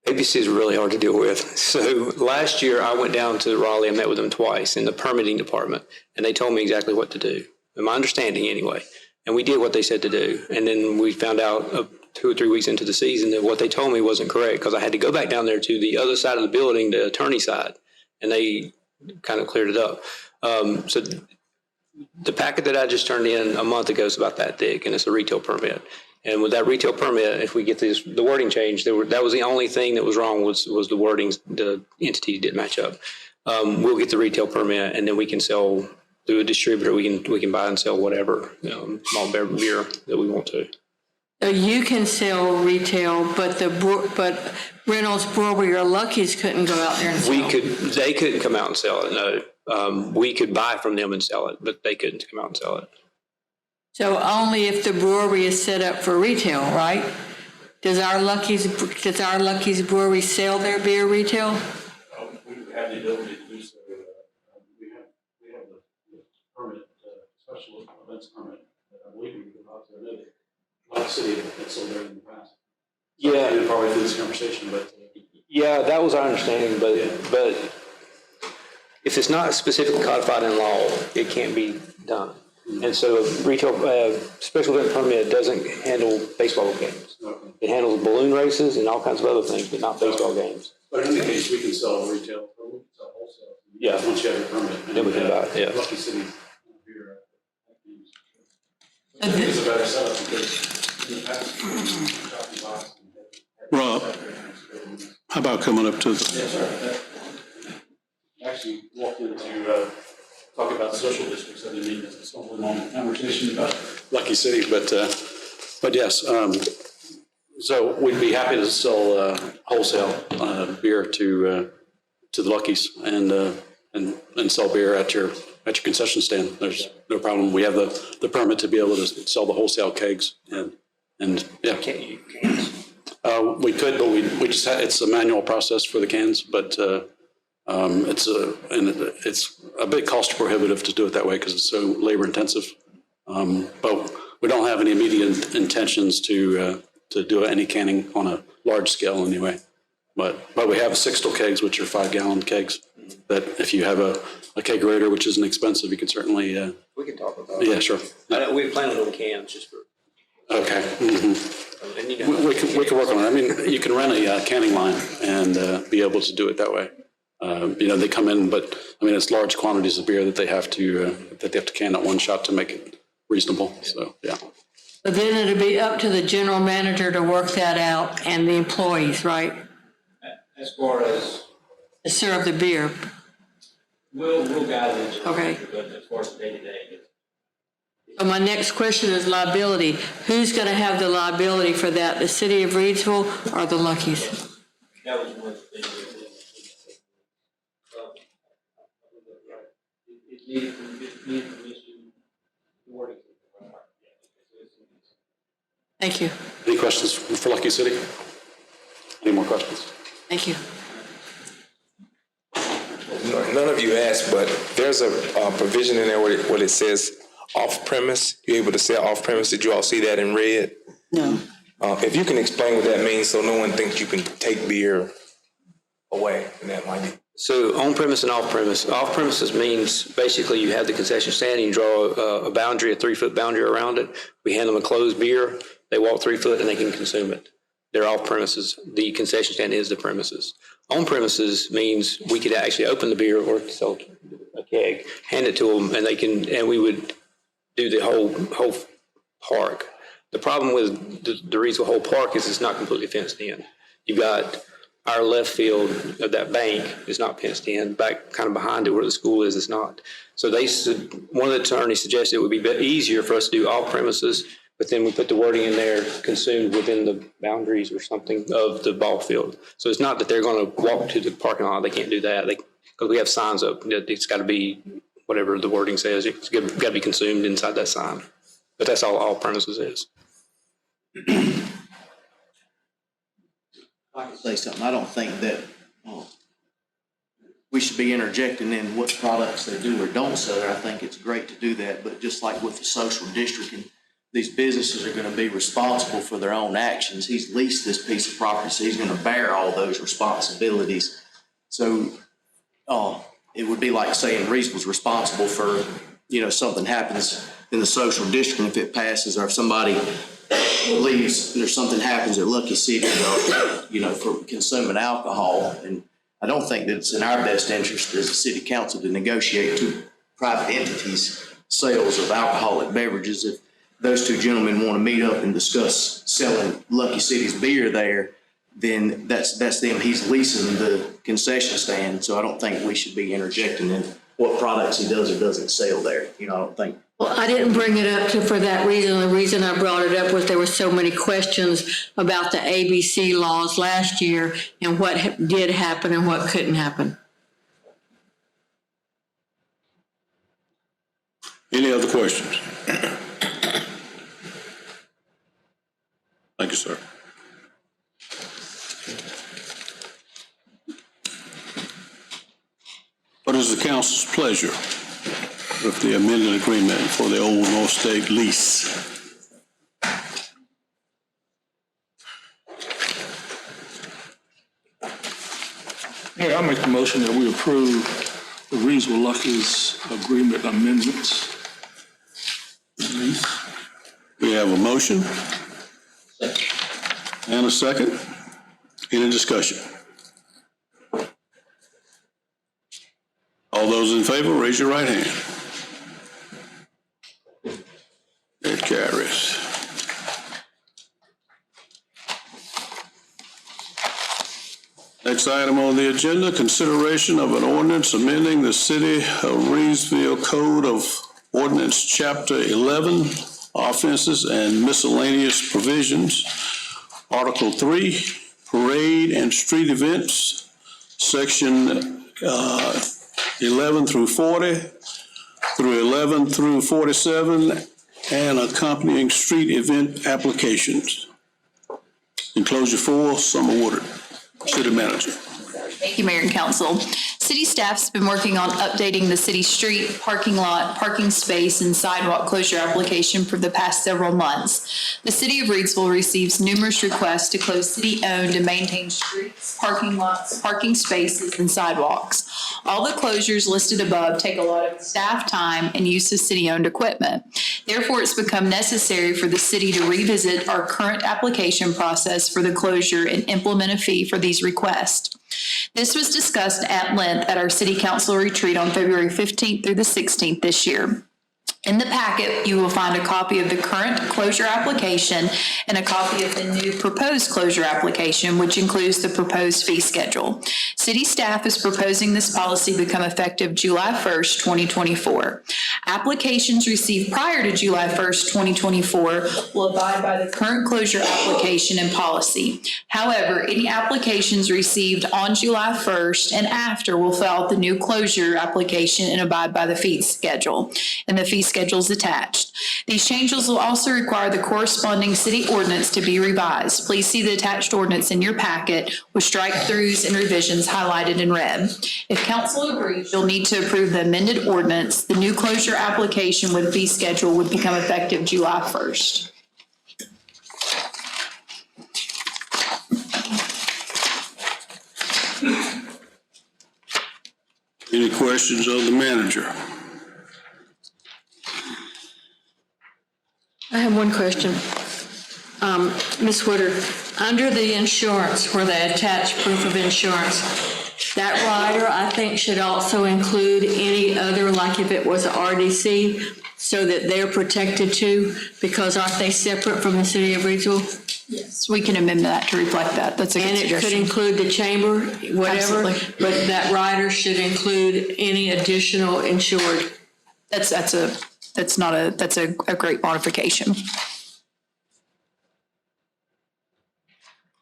ABC is really hard to deal with. So last year I went down to Raleigh and met with them twice in the permitting department, and they told me exactly what to do, in my understanding anyway. And we did what they said to do. And then we found out 2 or 3 weeks into the season that what they told me wasn't correct, because I had to go back down there to the other side of the building, the attorney side, and they kind of cleared it up. So the packet that I just turned in a month ago is about that thick, and it's a retail permit. And with that retail permit, if we get the wording changed, that was the only thing that was wrong was the wording, the entity didn't match up. We'll get the retail permit, and then we can sell through a distributor. We can buy and sell whatever small beer that we want to. So you can sell retail, but Reynolds Brewery or Lucky's couldn't go out there and sell. They couldn't come out and sell it. No, we could buy from them and sell it, but they couldn't come out and sell it. So only if the brewery is set up for retail, right? Does our Lucky's Brewery sell their beer retail? We have the ability to do so. We have the permit, special events permit, that I believe we can go out there. I know that a lot of cities have sold there in the past. Yeah, So probably through this conversation, but yeah, that was our understanding. But if it's not specifically codified in law, it can't be done. And so retail special event permit doesn't handle baseball games. okay. It handles balloon races and all kinds of other things, but not baseball games. But in any case, we can sell retail, or we can sell wholesale. Yeah. Once you have your permit. Then we can buy it, yeah. Lucky City beer. I think it's a better setup because in the past, Rob, how about coming up to the... Yes, sir. Actually walked into talk about social districts. I didn't mean to stumble on a conversation about Lucky City, but yes. So we'd be happy to sell wholesale beer to the Luckies and sell beer at your concession stand. There's no problem. We have the permit to be able to sell the wholesale kegs and yeah. We could, but we just it's a manual process for the cans, but it's a bit cost prohibitive to do it that way because it's so labor intensive. But we don't have any immediate intentions to do any canning on a large scale anyway. But we have 6-still kegs, which are 5-gallon kegs, that if you have a kegerator, which isn't expensive, you can certainly. We can talk about it. Yeah, sure. We plan on cans just for. Okay. Mm-hmm. And you know, We can work on it. I mean, you can rent a canning line and be able to do it that way. They come in, but I mean, it's large quantities of beer that they have to can at one shot to make it reasonable. So, yeah. But then it'll be up to the general manager to work that out and the employees, right? As far as. To serve the beer. We'll guide them. Okay. But as far as day-to-day. So my next question is liability. Who's going to have the liability for that? The city of Reidsville or the Luckies? That was one thing. It needed permission. Thank you. Any questions for Lucky City? Any more questions? Thank you. None of you asked, but there's a provision in there where it says off-premise. You're able to sell off-premise. Did you all see that in red? No. If you can explain what that means so no one thinks you can take beer away, and that might be. so on premise and off premise. Off premises means basically you have the concession stand and you draw a boundary, a 3-foot boundary around it. We hand them a closed beer. They walk 3 foot and they can consume it. They're off premises. The concession stand is the premises. On premises means we could actually open the beer or sell a keg, hand it to them, and we would do the whole park. The problem with the Reidsville whole park is it's not completely fenced in. You've got our left field of that bank is not fenced in. Back kind of behind it where the school is, it's not. So one of the attorneys suggested it would be easier for us to do off premises, but then we put the wording in there, consumed within the boundaries or something of the ball field. So it's not that they're going to walk to the parking lot. They can't do that because we have signs up. It's got to be whatever the wording says. It's got to be consumed inside that sign. But that's all premises is. I can say something. I don't think that we should be interjecting in what products they do or don't sell there. I think it's great to do that, but just like with the social districting, these businesses are going to be responsible for their own actions. He's leased this piece of property, so he's going to bear all those responsibilities. So it would be like saying Reidsville's responsible for, something happens in the social district, and if it passes, or if somebody leaves or something happens at Lucky City, for consuming alcohol. And I don't think that it's in our best interest as a city council to negotiate to private entities sales of alcoholic beverages. If those two gentlemen want to meet up and discuss selling Lucky City's beer there, then that's them. He's leasing the concession stand, so I don't think we should be interjecting in what products he does or doesn't sell there. I don't think. Well, I didn't bring it up for that reason. The reason I brought it up was there were so many questions about the ABC laws last year and what did happen and what couldn't happen. Any other questions? Thank you, sir. What is the council's pleasure with the amended agreement for the Old North State lease? Yeah, I'll make the motion that we approve the Reidsville Lucky's agreement amendments. We have a motion and a second. Any discussion? All those in favor, raise your right hand. It carries. Next item on the agenda, consideration of an ordinance amending the City of Reidsville Code of Ordinance Chapter 11, Offenses and Miscellaneous Provisions, Article 3, Parade and Street Events, Section 11 through 40, through 11 through 47, and accompanying street event applications. Enclosure 4, Summer Woodard. City Manager. Thank you, Mayor and Council. City staff's been working on updating the city street, parking lot, parking space, and sidewalk closure application for the past several months. The city of Reidsville receives numerous requests to close city-owned and maintained streets, parking lots, parking spaces, and sidewalks. All the closures listed above take a lot of staff time and use of city-owned equipment. Therefore, it's become necessary for the city to revisit our current application process for the closure and implement a fee for these requests. This was discussed at length at our city council retreat on February 15th through the 16th this year. In the packet, you will find a copy of the current closure application and a copy of the new proposed closure application, which includes the proposed fee schedule. City staff is proposing this policy become effective July 1st, 2024. Applications received prior to July 1st, 2024 will abide by the current closure application and policy. However, any applications received on July 1st and after will fill out the new closure application and abide by the fee schedule. And the fee schedules attached. These changes will also require the corresponding city ordinance to be revised. Please see the attached ordinance in your packet with strike-throughs and revisions highlighted in red. If council agrees, you'll need to approve the amended ordinance. The new closure application with fee schedule would become effective July 1st. Any questions of the manager? I have one question. Ms. Woodard, under the insurance, where they attach proof of insurance, that rider, I think, should also include any other, like if it was a RDC, so that they're protected too, because aren't they separate from the city of Reidsville? Yes, we can amend that to reflect that. That's a good suggestion. And it could include the chamber, whatever, Absolutely. But that rider should include any additional insured. That's a great modification.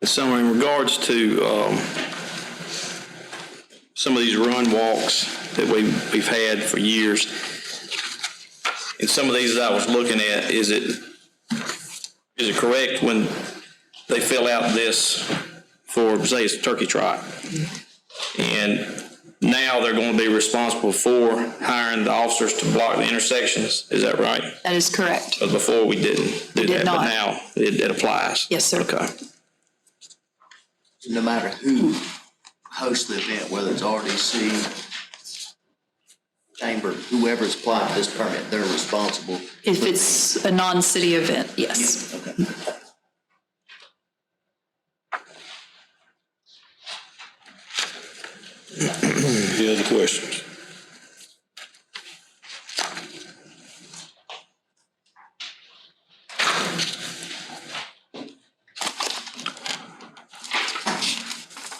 So in regards to some of these run walks that we've had for years, and some of these that I was looking at, is it correct when they fill out this for, say, it's Turkey Trot, and now they're going to be responsible for hiring the officers to block the intersections? Is that right? That is correct. But before we didn't do that, not. but now it applies. Yes, sir. Okay. No matter who hosts the event, whether it's RDC, chamber, whoever's applied for this permit, they're responsible. If it's a non-city event, yes. Okay. Any other questions?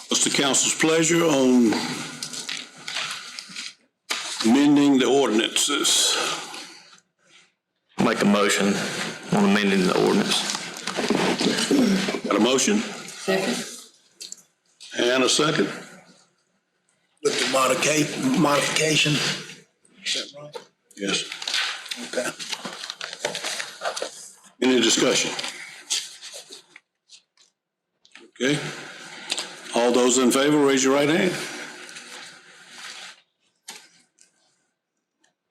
What's the council's pleasure on amending the ordinances? Make a motion on amending the ordinance. Got a motion? Second. And a second? With the modification, is that right? Yes. Okay. Any discussion? Okay. All those in favor, raise your right hand.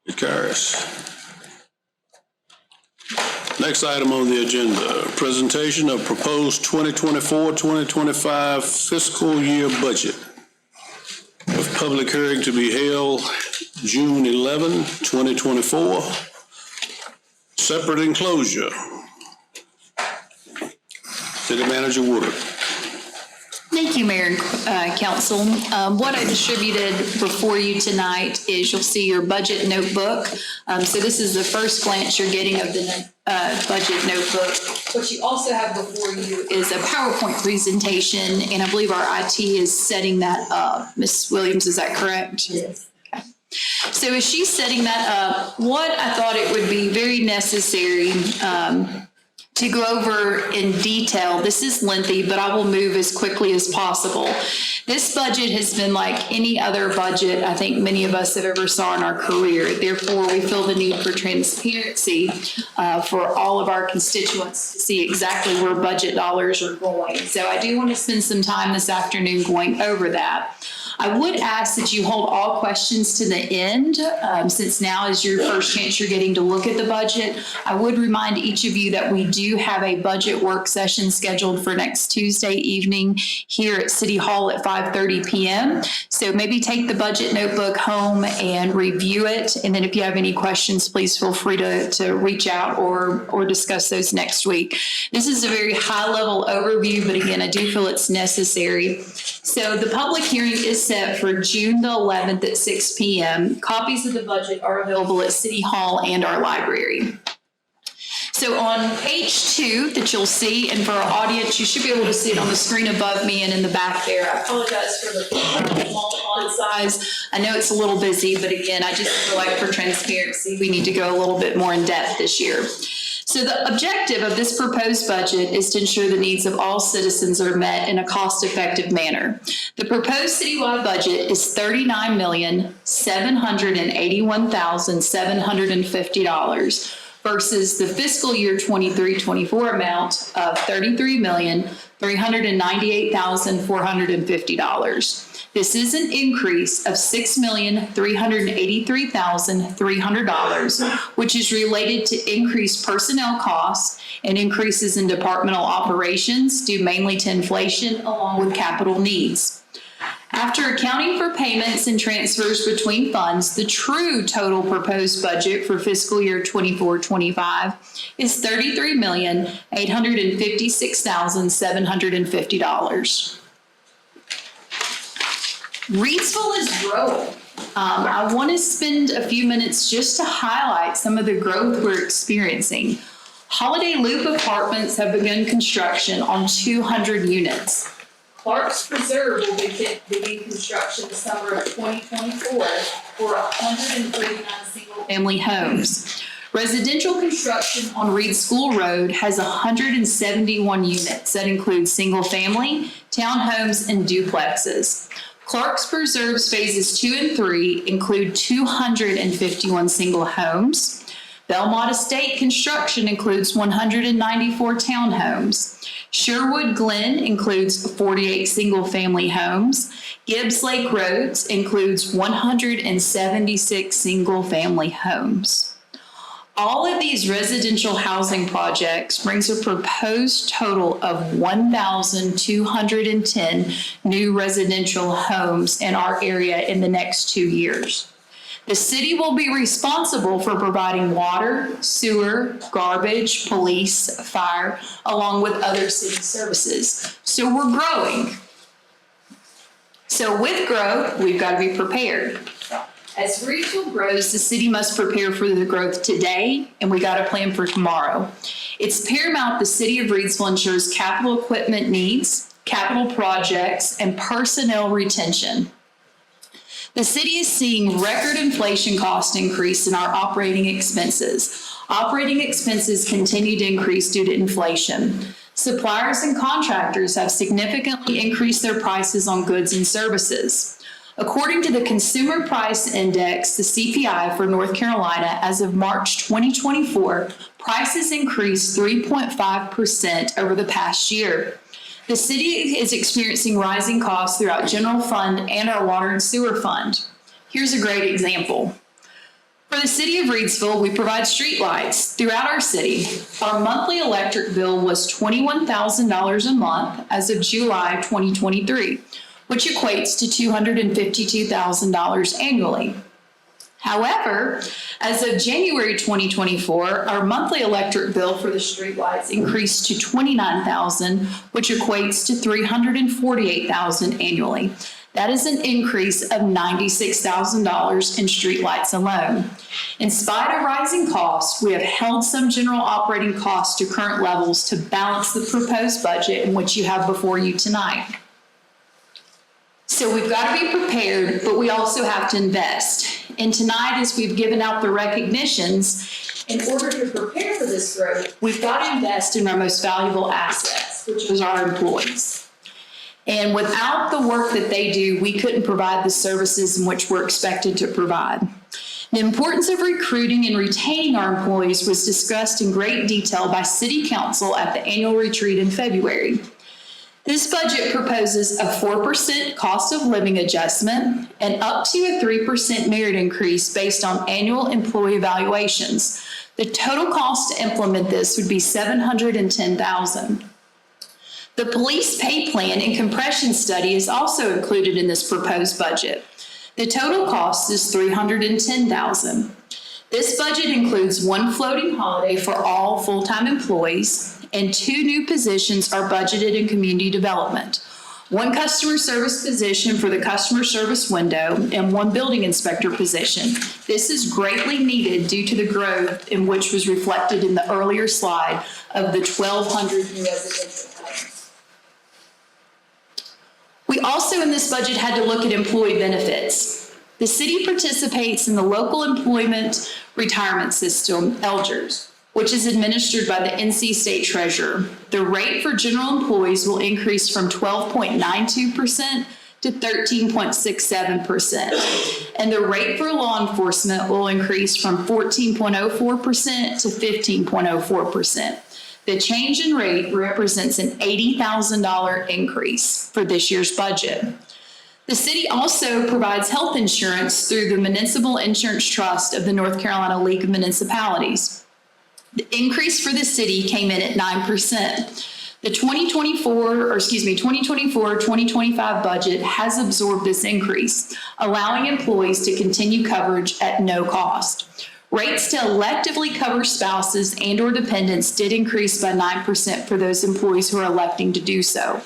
It carries. Next item on the agenda, presentation of proposed 2024-2025 fiscal year budget. With public hearing to be held June 11, 2024. Separate enclosure. City Manager Woodard. Thank you, Mayor and Council. What I distributed before you tonight is you'll see your budget notebook. So this is the first glance you're getting of the budget notebook. What you also have before you is a PowerPoint presentation, and I believe our IT is setting that up. Ms. Williams, is that correct? Yes. Okay. So as she's setting that up, what I thought it would be very necessary to go over in detail. This is lengthy, but I will move as quickly as possible. This budget has been like any other budget I think many of us have ever saw in our career. Therefore, we feel the need for transparency for all of our constituents to see exactly where budget dollars are going. So I do want to spend some time this afternoon going over that. I would ask that you hold all questions to the end, since now is your first chance you're getting to look at the budget. I would remind each of you that we do have a budget work session scheduled for next Tuesday evening here at City Hall at 5:30 p.m. So maybe take the budget notebook home and review it. And then if you have any questions, please feel free to reach out or discuss those next week. This is a very high level overview, but again, I do feel it's necessary. So the public hearing is set for June the 11th at 6 p.m. Copies of the budget are available at City Hall and our library. So on page 2 that you'll see, and for our audience, you should be able to see it on the screen above me and in the back there. I apologize for the small font size. I know it's a little busy, but again, I just feel like for transparency, we need to go a little bit more in depth this year. So the objective of this proposed budget is to ensure the needs of all citizens are met in a cost-effective manner. The proposed citywide budget is $39,781,750 versus the fiscal year 23-24 amount of $33,398,450. This is an increase of $6,383,300, which is related to increased personnel costs and increases in departmental operations due mainly to inflation along with capital needs. After accounting for payments and transfers between funds, the true total proposed budget for fiscal year 24-25 is $33,856,750. Reidsville is growing. I want to spend a few minutes just to highlight some of the growth we're experiencing. Holiday Loop Apartments have begun construction on 200 units. Clark's Preserve will begin construction this summer of 2024 for 139 single-family homes. Residential construction on Reed School Road has 171 units that include single-family, townhomes, and duplexes. Clark's Preserve's phases 2 and 3 include 251 single homes. Belmont Estate construction includes 194 townhomes. Sherwood Glen includes 48 single-family homes. Gibbs Lake Roads includes 176 single-family homes. All of these residential housing projects brings a proposed total of 1,210 new residential homes in our area in the next 2 years. The city will be responsible for providing water, sewer, garbage, police, fire, along with other city services. So we're growing. So with growth, we've got to be prepared. As Reidsville grows, the city must prepare for the growth today, and we got to plan for tomorrow. It's paramount the city of Reidsville ensures capital equipment needs, capital projects, and personnel retention. The city is seeing record inflation cost increase in our operating expenses. Operating expenses continue to increase due to inflation. Suppliers and contractors have significantly increased their prices on goods and services. According to the Consumer Price Index, the CPI for North Carolina, as of March 2024, prices increased 3.5% over the past year. The city is experiencing rising costs throughout general fund and our water and sewer fund. Here's a great example. For the city of Reidsville, we provide streetlights throughout our city. Our monthly electric bill was $21,000 a month as of July 2023, which equates to $252,000 annually. However, as of January 2024, our monthly electric bill for the streetlights increased to $29,000, which equates to $348,000 annually. That is an increase of $96,000 in streetlights alone. In spite of rising costs, we have held some general operating costs to current levels to balance the proposed budget in which you have before you tonight. So we've got to be prepared, but we also have to invest. And tonight, as we've given out the recognitions, In order to prepare for this growth, we've got to invest in our most valuable assets, which is our employees. And without the work that they do, we couldn't provide the services in which we're expected to provide. The importance of recruiting and retaining our employees was discussed in great detail by City Council at the annual retreat in February. This budget proposes a 4% cost of living adjustment and up to a 3% merit increase based on annual employee evaluations. The total cost to implement this would be $710,000. The police pay plan and compression study is also included in this proposed budget. The total cost is $310,000. This budget includes one floating holiday for all full-time employees, and 2 new positions are budgeted in community development. 1 customer service position for the customer service window and 1 building inspector position. This is greatly needed due to the growth in which was reflected in the earlier slide of the 1,200 new residential homes. We also in this budget had to look at employee benefits. The city participates in the local employment retirement system, ELGERS, which is administered by the NC State Treasurer. The rate for general employees will increase from 12.92% to 13.67%. And the rate for law enforcement will increase from 14.04% to 15.04%. The change in rate represents an $80,000 increase for this year's budget. The city also provides health insurance through the Municipal Insurance Trust of the North Carolina League of Municipalities. The increase for the city came in at 9%. The 2024-2025 budget has absorbed this increase, allowing employees to continue coverage at no cost. Rates to electively cover spouses and/or dependents did increase by 9% for those employees who are electing to do so.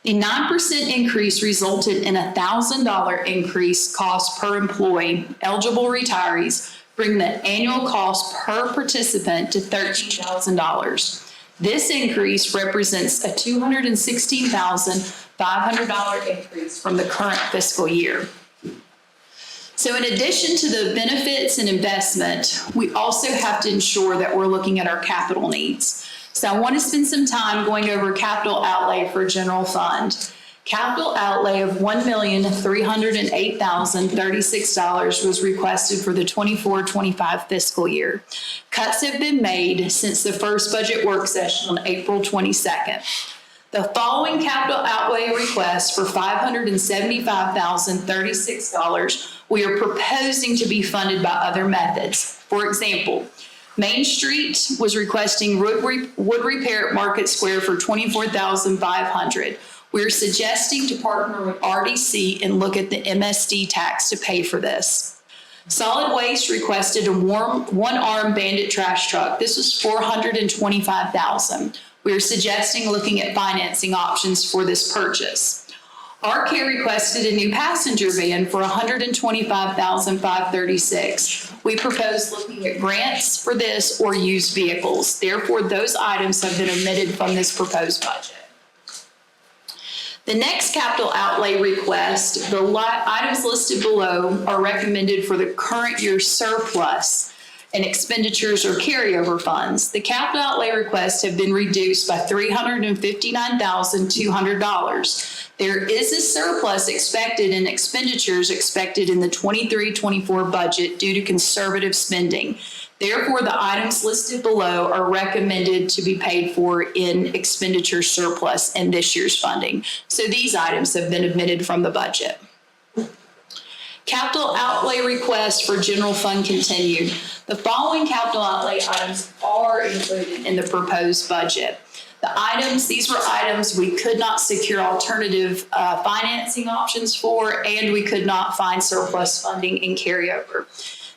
The 9% increase resulted in a $1,000 increase cost per employee. Eligible retirees bring the annual cost per participant to $13,000. This increase represents a $216,500 increase from the current fiscal year. So in addition to the benefits and investment, we also have to ensure that we're looking at our capital needs. So I want to spend some time going over capital outlay for general fund. Capital outlay of $1,308,036 was requested for the 24-25 fiscal year. Cuts have been made since the first budget work session on April 22nd. The following capital outlay requests for $575,036 we are proposing to be funded by other methods. For example, Main Street was requesting wood repair at Market Square for $24,500. We're suggesting to partner with RDC and look at the MSD tax to pay for this. Solid Waste requested a one-arm bandit trash truck. This was $425,000. We're suggesting looking at financing options for this purchase. RCare requested a new passenger van for $125,536. We propose looking at grants for this or used vehicles. Therefore, those items have been omitted from this proposed budget. The next capital outlay request, the items listed below are recommended for the current year's surplus and expenditures or carryover funds. The capital outlay requests have been reduced by $359,200. There is a surplus expected and expenditures expected in the 23-24 budget due to conservative spending. Therefore, the items listed below are recommended to be paid for in expenditure surplus in this year's funding. So these items have been omitted from the budget. Capital outlay requests for general fund continued. The following capital outlay items are included in the proposed budget. These were items we could not secure alternative financing options for, and we could not find surplus funding in carryover.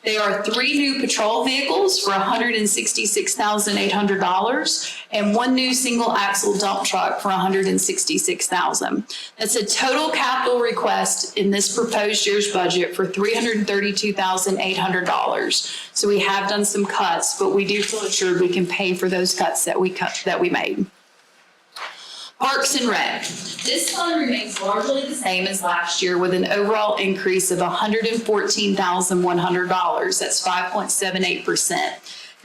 There are 3 new patrol vehicles for $166,800 and 1 new single axle dump truck for $166,000. That's a total capital request in this proposed year's budget for $332,800. So we have done some cuts, but we do feel assured we can pay for those cuts that we made. Parks and Rec. This fund remains largely the same as last year with an overall increase of $114,100. That's 5.78%.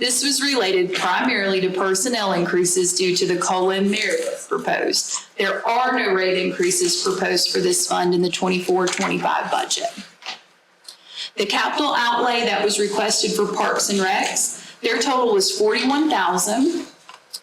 This was related primarily to personnel increases due to the COLA and merit list proposed. There are no rate increases proposed for this fund in the 24-25 budget. The capital outlay that was requested for Parks and Recs, their total was $41,000,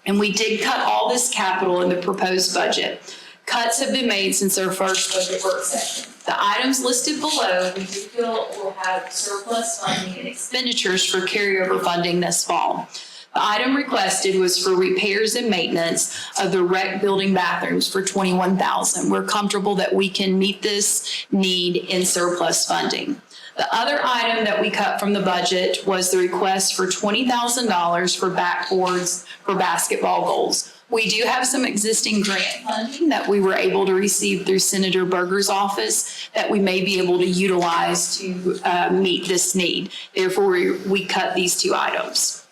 and we did cut all this capital in the proposed budget. Cuts have been made since our first budget work session. The items listed below, we do feel will have surplus funding and expenditures for carryover funding this fall. The item requested was for repairs and maintenance of the rec building bathrooms for $21,000. We're comfortable that we can meet this need in surplus funding. The other item that we cut from the budget was the request for $20,000 for backboards for basketball goals. We do have some existing grant funding that we were able to receive through Senator Berger's office that we may be able to utilize to meet this need. Therefore, we cut these two items.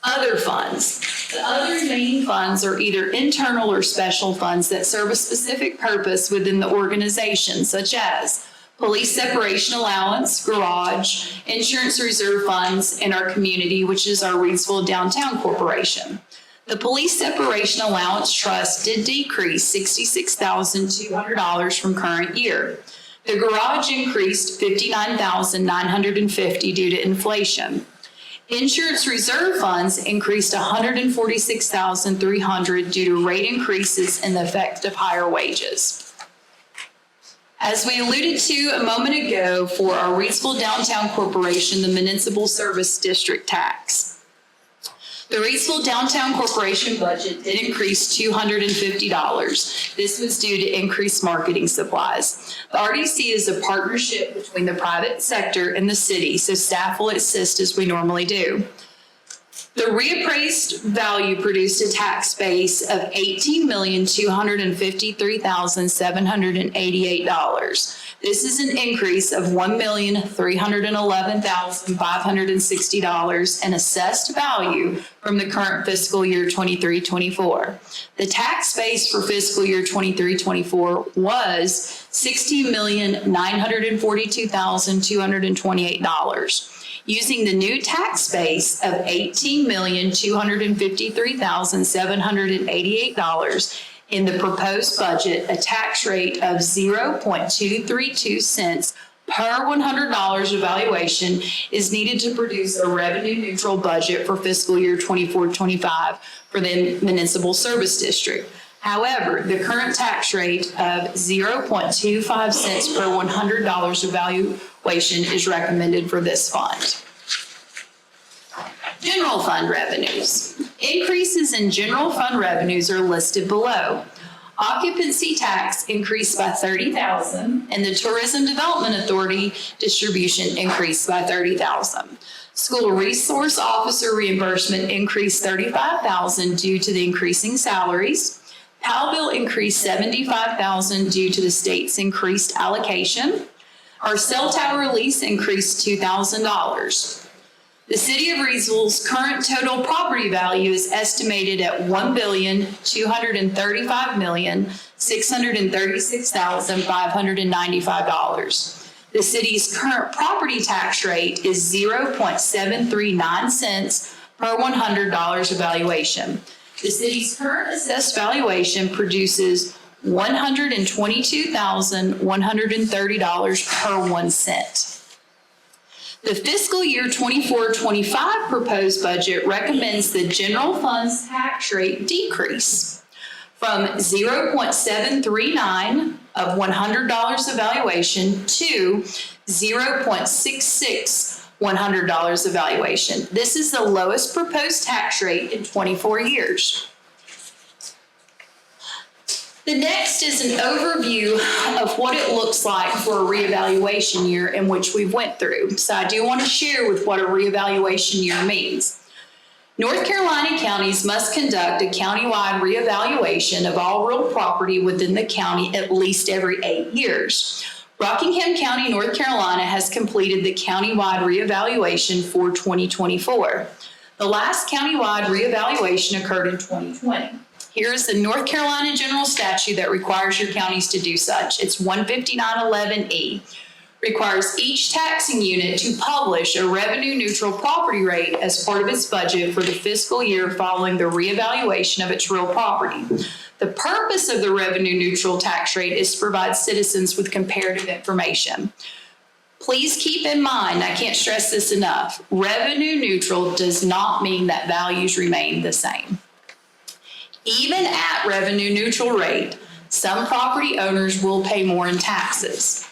Other funds. The other remaining funds are either internal or special funds that serve a specific purpose within the organization, such as police separation allowance, garage, insurance reserve funds in our community, which is our Reidsville Downtown Corporation. The police separation allowance trust did decrease $66,200 from current year. The garage increased $59,950 due to inflation. Insurance reserve funds increased $146,300 due to rate increases and the effect of higher wages. As we alluded to a moment ago for our Reidsville Downtown Corporation, the Municipal Service District tax. The Reidsville Downtown Corporation budget did increase $250. This was due to increased marketing supplies. The RDC is a partnership between the private sector and the city, so staff will assist as we normally do. The reappraised value produced a tax base of $18,253,788. This is an increase of $1,311,560 in assessed value from the current fiscal year 23-24. The tax base for fiscal year 23-24 was $60,942,228. Using the new tax base of $18,253,788 in the proposed budget, a tax rate of 0.232 cents per $100 evaluation is needed to produce a revenue neutral budget for fiscal year 24-25 for the Municipal Service District. However, the current tax rate of 0.25 cents per $100 evaluation is recommended for this fund. General fund revenues. Increases in general fund revenues are listed below. Occupancy tax increased by $30,000 and the Tourism Development Authority distribution increased by $30,000. School resource officer reimbursement increased $35,000 due to the increasing salaries. PAL bill increased $75,000 due to the state's increased allocation. Our cell tower lease increased $2,000. The City of Reidsville's current total property value is estimated at $1,235,636,595. The city's current property tax rate is 0.739 cents per $100 evaluation. The city's current assessed valuation produces $122,130 per 1 cent. The fiscal year 24-25 proposed budget recommends the general fund's tax rate decrease from 0.739 of $100 evaluation to 0.66 $100 evaluation. This is the lowest proposed tax rate in 24 years. The next is an overview of what it looks like for a reevaluation year in which we went through. So I do want to share with what a reevaluation year means. North Carolina counties must conduct a countywide reevaluation of all real property within the county at least every 8 years. Rockingham County, North Carolina has completed the countywide reevaluation for 2024. The last countywide reevaluation occurred in 2020. Here is the North Carolina general statute that requires your counties to do such. It's 15911E. requires each taxing unit to publish a revenue-neutral property rate as part of its budget for the fiscal year following the reevaluation of its real property. The purpose of the revenue-neutral tax rate is to provide citizens with comparative information. Please keep in mind, I can't stress this enough, revenue-neutral does not mean that values remain the same. Even at revenue-neutral rate, some property owners will pay more in taxes.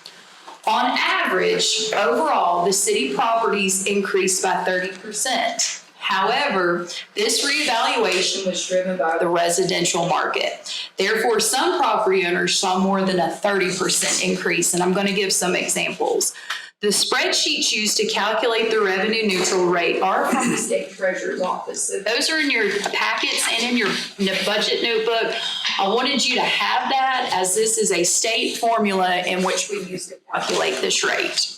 On average, overall, the city properties increased by 30%. However, this reevaluation was driven by the residential market. Therefore, some property owners saw more than a 30% increase, and I'm going to give some examples. The spreadsheets used to calculate the revenue neutral rate are from the state treasurer's office. So those are in your packets and in your budget notebook. I wanted you to have that, as this is a state formula in which we use to calculate this rate.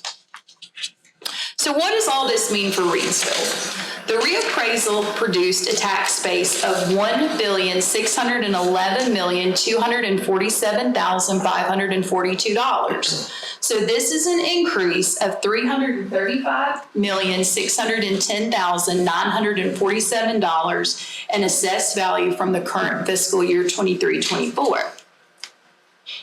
So what does all this mean for Reidsville? The reappraisal produced a tax base of $1,611,247,542. So this is an increase of $335,610,947 in assessed value from the current fiscal year 23-24.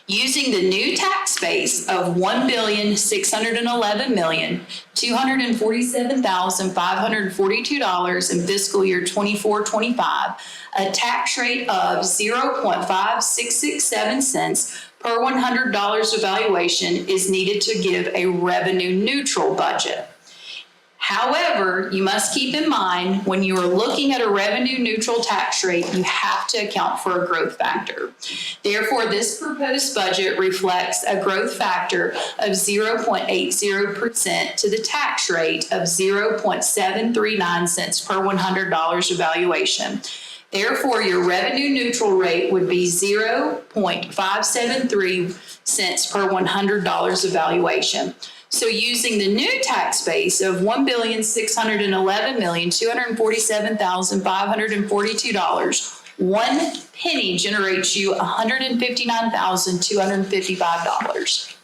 Using the new tax base of $1,611,247,542 in fiscal year 24-25, a tax rate of 0.5667 cents per $100 of valuation is needed to give a revenue neutral budget. However, you must keep in mind when you are looking at a revenue neutral tax rate, you have to account for a growth factor. Therefore, this proposed budget reflects a growth factor of 0.80% to the tax rate of 0.739 cents per $100 of valuation. Therefore, your revenue neutral rate would be 0.573 cents per $100 of valuation. So using the new tax base of $1,611,247,542, 1 penny generates you $159,255.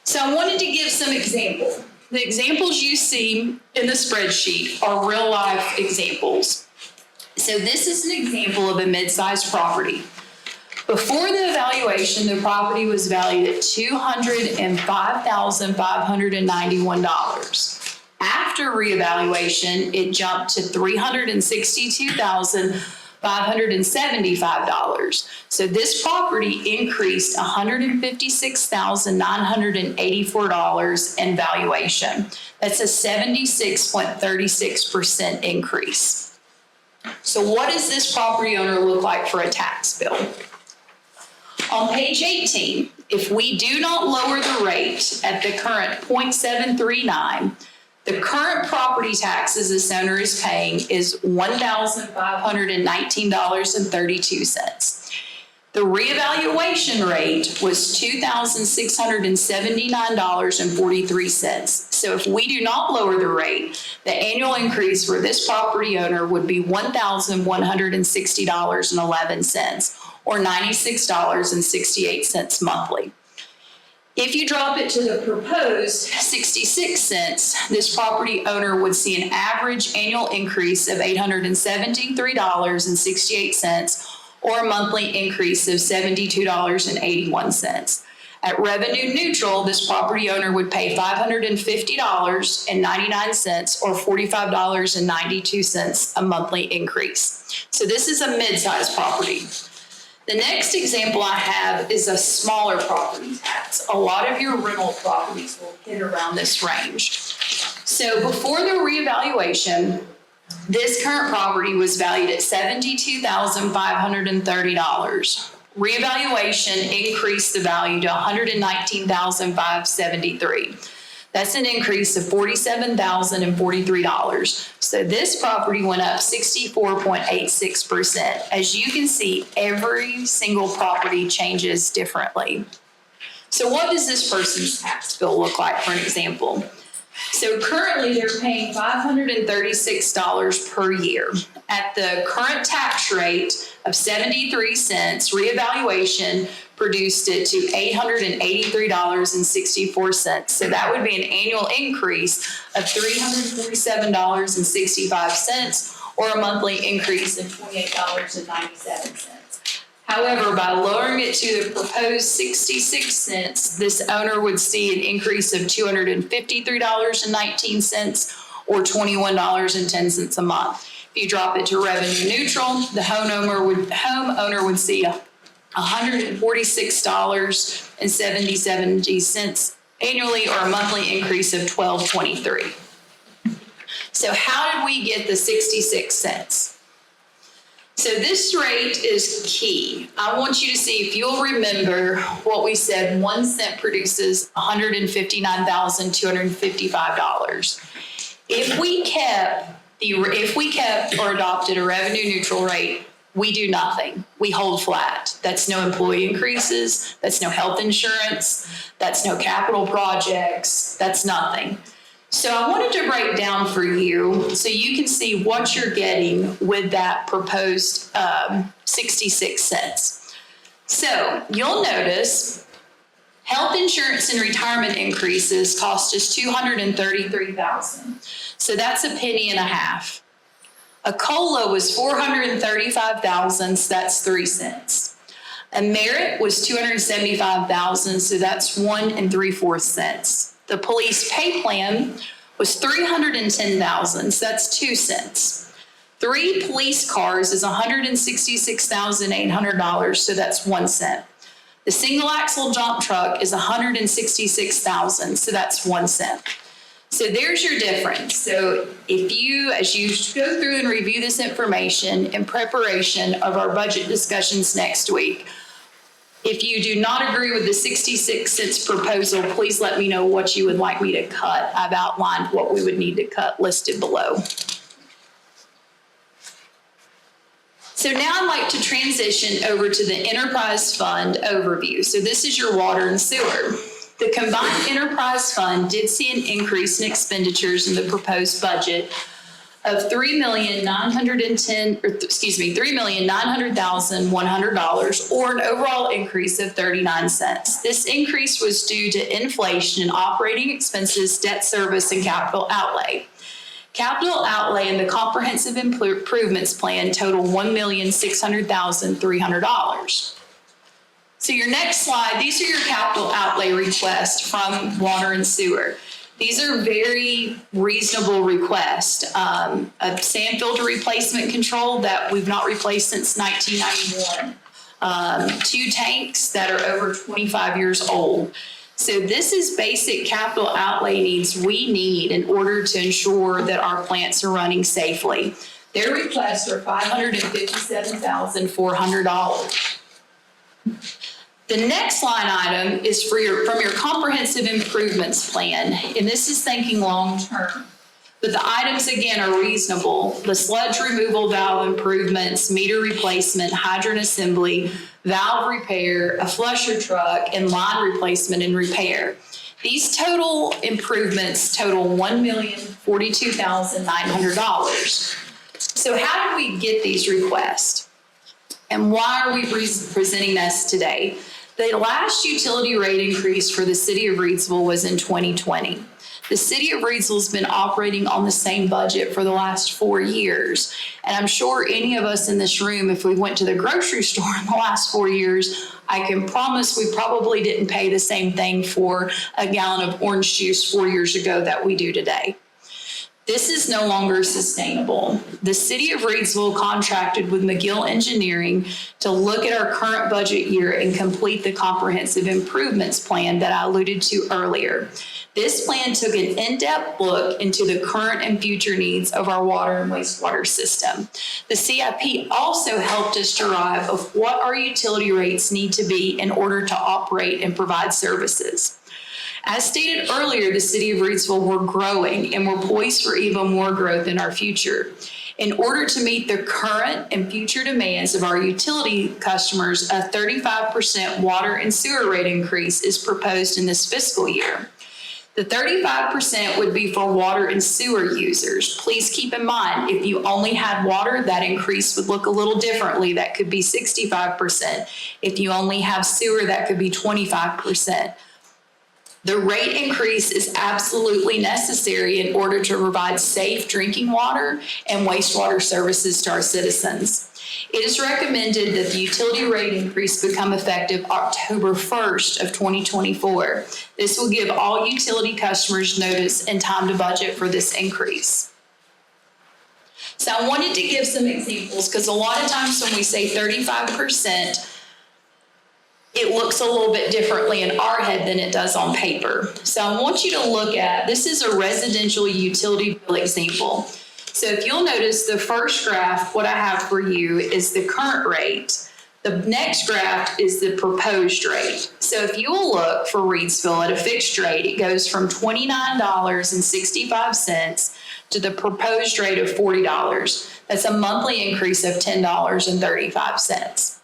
So I wanted to give some examples. The examples you see in the spreadsheet are real life examples. So this is an example of a mid-sized property. Before the evaluation, the property was valued at $205,591. After reevaluation, it jumped to $362,575. So this property increased $156,984 in valuation. That's a 76.36% increase. So what does this property owner look like for a tax bill? On page 18, if we do not lower the rate at the current 0.739, the current property taxes this owner is paying is $1,519.32. The reevaluation rate was $2,679.43. So if we do not lower the rate, the annual increase for this property owner would be $1,160.11. or $96.68 monthly. If you drop it to the proposed 66 cents, this property owner would see an average annual increase of $873.68 or a monthly increase of $72.81. At revenue neutral, this property owner would pay $550.99 or $45.92 a monthly increase. So this is a mid-sized property. The next example I have is a smaller property tax. A lot of your rental properties will hit around this range. So before the reevaluation, this current property was valued at $72,530. Reevaluation increased the value to $119,573. That's an increase of $47,043. So this property went up 64.86%. As you can see, every single property changes differently. So what does this person's tax bill look like, for an example? So currently they're paying $536 per year. At the current tax rate of 73 cents, reevaluation produced it to $883.64. So that would be an annual increase of $347.65, or a monthly increase of $28.97. However, by lowering it to the proposed 66 cents, this owner would see an increase of $253.19, or $21.10 a month. If you drop it to revenue neutral, the homeowner would see $146.77 annually, or a monthly increase of $12.23. So how did we get the 66 cents? So this rate is key. I want you to see, if you'll remember what we said, 1 cent produces $159,255. If we kept or adopted a revenue neutral rate, we do nothing. We hold flat. That's no employee increases. That's no health insurance. That's no capital projects. That's nothing. So I wanted to break down for you so you can see what you're getting with that proposed 66 cents. So you'll notice health insurance and retirement increases cost us $233,000. So that's a penny and a half. A COLA was $435,000, so that's 3 cents. A merit was $275,000, so that's 1 3/4 cents. The police pay plan was $310,000, so that's 2 cents. 3 police cars is $166,800, so that's 1 cent. The single axle dump truck is $166,000, so that's 1 cent. So there's your difference. So if you, as you go through and review this information in preparation of our budget discussions next week, if you do not agree with the 66 cents proposal, please let me know what you would like me to cut. I've outlined what we would need to cut listed below. So now I'd like to transition over to the enterprise fund overview. So this is your water and sewer. The combined enterprise fund did see an increase in expenditures in the proposed budget of $3,900,100, or an overall increase of 39 cents. This increase was due to inflation in operating expenses, debt service, and capital outlay. Capital outlay in the comprehensive improvements plan total $1,600,300. So your next slide, these are your capital outlay requests from water and sewer. These are very reasonable requests. A sand filter replacement control that we've not replaced since 1991. 2 tanks that are over 25 years old. So this is basic capital outlay needs we need in order to ensure that our plants are running safely. Their requests are $557,400. The next line item is from your comprehensive improvements plan, and this is thinking long-term. But the items, again, are reasonable. The sludge removal valve improvements, meter replacement, hydrant assembly, valve repair, a flusher truck, and line replacement and repair. These total improvements total $1,042,900. So how did we get these requests? And why are we presenting this today? The last utility rate increase for the city of Reidsville was in 2020. The city of Reidsville has been operating on the same budget for the last 4 years. And I'm sure any of us in this room, if we went to the grocery store in the last 4 years, I can promise we probably didn't pay the same thing for a gallon of orange juice 4 years ago that we do today. This is no longer sustainable. The city of Reidsville contracted with McGill Engineering to look at our current budget year and complete the comprehensive improvements plan that I alluded to earlier. This plan took an in-depth look into the current and future needs of our water and wastewater system. The CIP also helped us derive of what our utility rates need to be in order to operate and provide services. As stated earlier, the city of Reidsville, we're growing and we're poised for even more growth in our future. In order to meet the current and future demands of our utility customers, a 35% water and sewer rate increase is proposed in this fiscal year. The 35% would be for water and sewer users. Please keep in mind, if you only had water, that increase would look a little differently. That could be 65%. If you only have sewer, that could be 25%. The rate increase is absolutely necessary in order to provide safe drinking water and wastewater services to our citizens. It is recommended that the utility rate increase become effective October 1st of 2024. This will give all utility customers notice and time to budget for this increase. So I wanted to give some examples because a lot of times when we say 35%, it looks a little bit differently in our head than it does on paper. So I want you to look at, this is a residential utility bill example. So if you'll notice the first graph, what I have for you is the current rate. The next graph is the proposed rate. So if you will look for Reidsville at a fixed rate, it goes from $29.65 to the proposed rate of $40. That's a monthly increase of $10.35.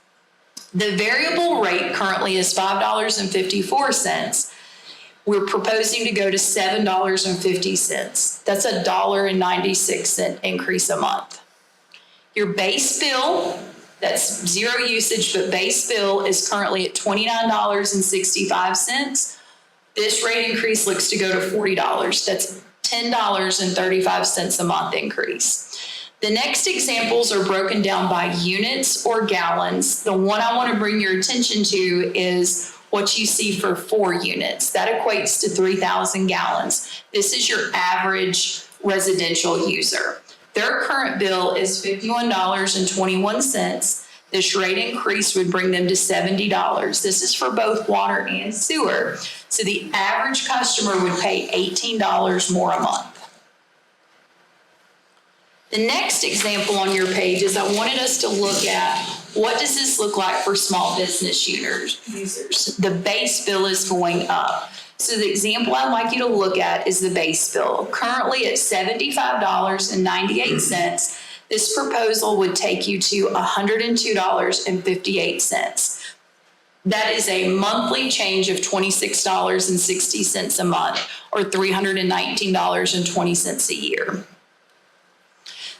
The variable rate currently is $5.54. We're proposing to go to $7.50. That's a $1.96 increase a month. Your base bill, that's zero usage, but base bill is currently at $29.65. This rate increase looks to go to $40. That's $10.35 a month increase. The next examples are broken down by units or gallons. The one I want to bring your attention to is what you see for 4 units. That equates to 3,000 gallons. This is your average residential user. Their current bill is $51.21. This rate increase would bring them to $70. This is for both water and sewer. So the average customer would pay $18 more a month. The next example on your page is I wanted us to look at what does this look like for small business users. The base bill is going up. So the example I'd like you to look at is the base bill. Currently at $75.98, this proposal would take you to $102.58. That is a monthly change of $26.60 a month, or $319.20 a year.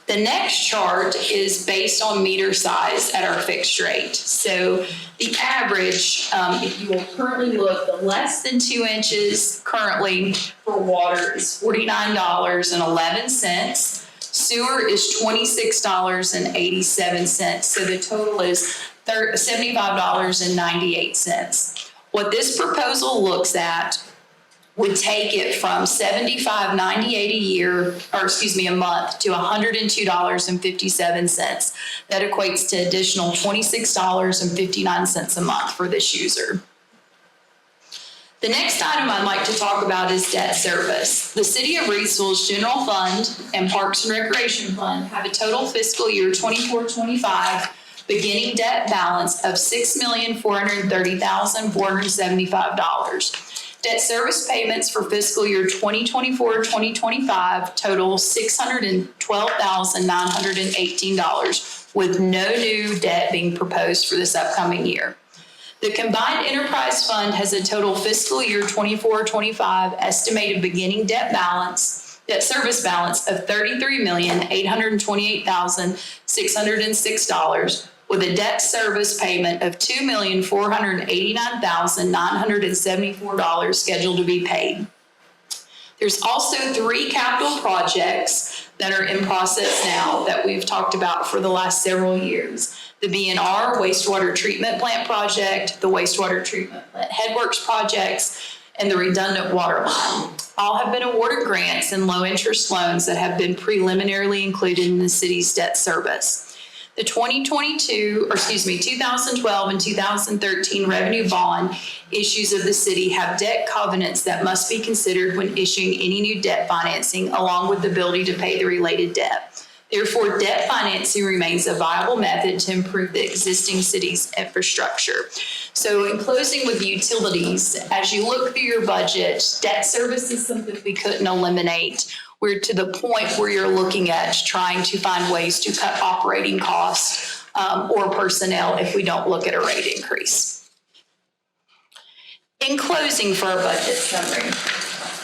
The next chart is based on meter size at our fixed rate. So the average, if you will currently look, the less than 2 inches currently for water is $49.11. Sewer is $26.87. So the total is $75.98. What this proposal looks at would take it from $75.98 a month to $102.57. That equates to additional $26.59 a month for this user. The next item I'd like to talk about is debt service. The City of Reidsville's General Fund and Parks and Recreation Fund have a total fiscal year 24-25 beginning debt balance of $6,430,475. Debt service payments for fiscal year 2024-2025 total $612,918, with no new debt being proposed for this upcoming year. The combined enterprise fund has a total fiscal year 24-25 estimated beginning debt service balance of $33,828,606, with a debt service payment of $2,489,974 scheduled to be paid. There's also 3 capital projects that are in process now that we've talked about for the last several years. The BNR wastewater treatment plant project, the wastewater treatment plant headworks projects, and the redundant water line. All have been awarded grants and low interest loans that have been preliminarily included in the city's debt service. The 2012 and 2013 revenue bond issues of the city have debt covenants that must be considered when issuing any new debt financing, along with the ability to pay the related debt. Therefore, debt financing remains a viable method to improve the existing city's infrastructure. So in closing with utilities, as you look through your budget, debt service is something we couldn't eliminate. We're to the point where you're looking at trying to find ways to cut operating costs or personnel if we don't look at a rate increase. In closing for our budget summary,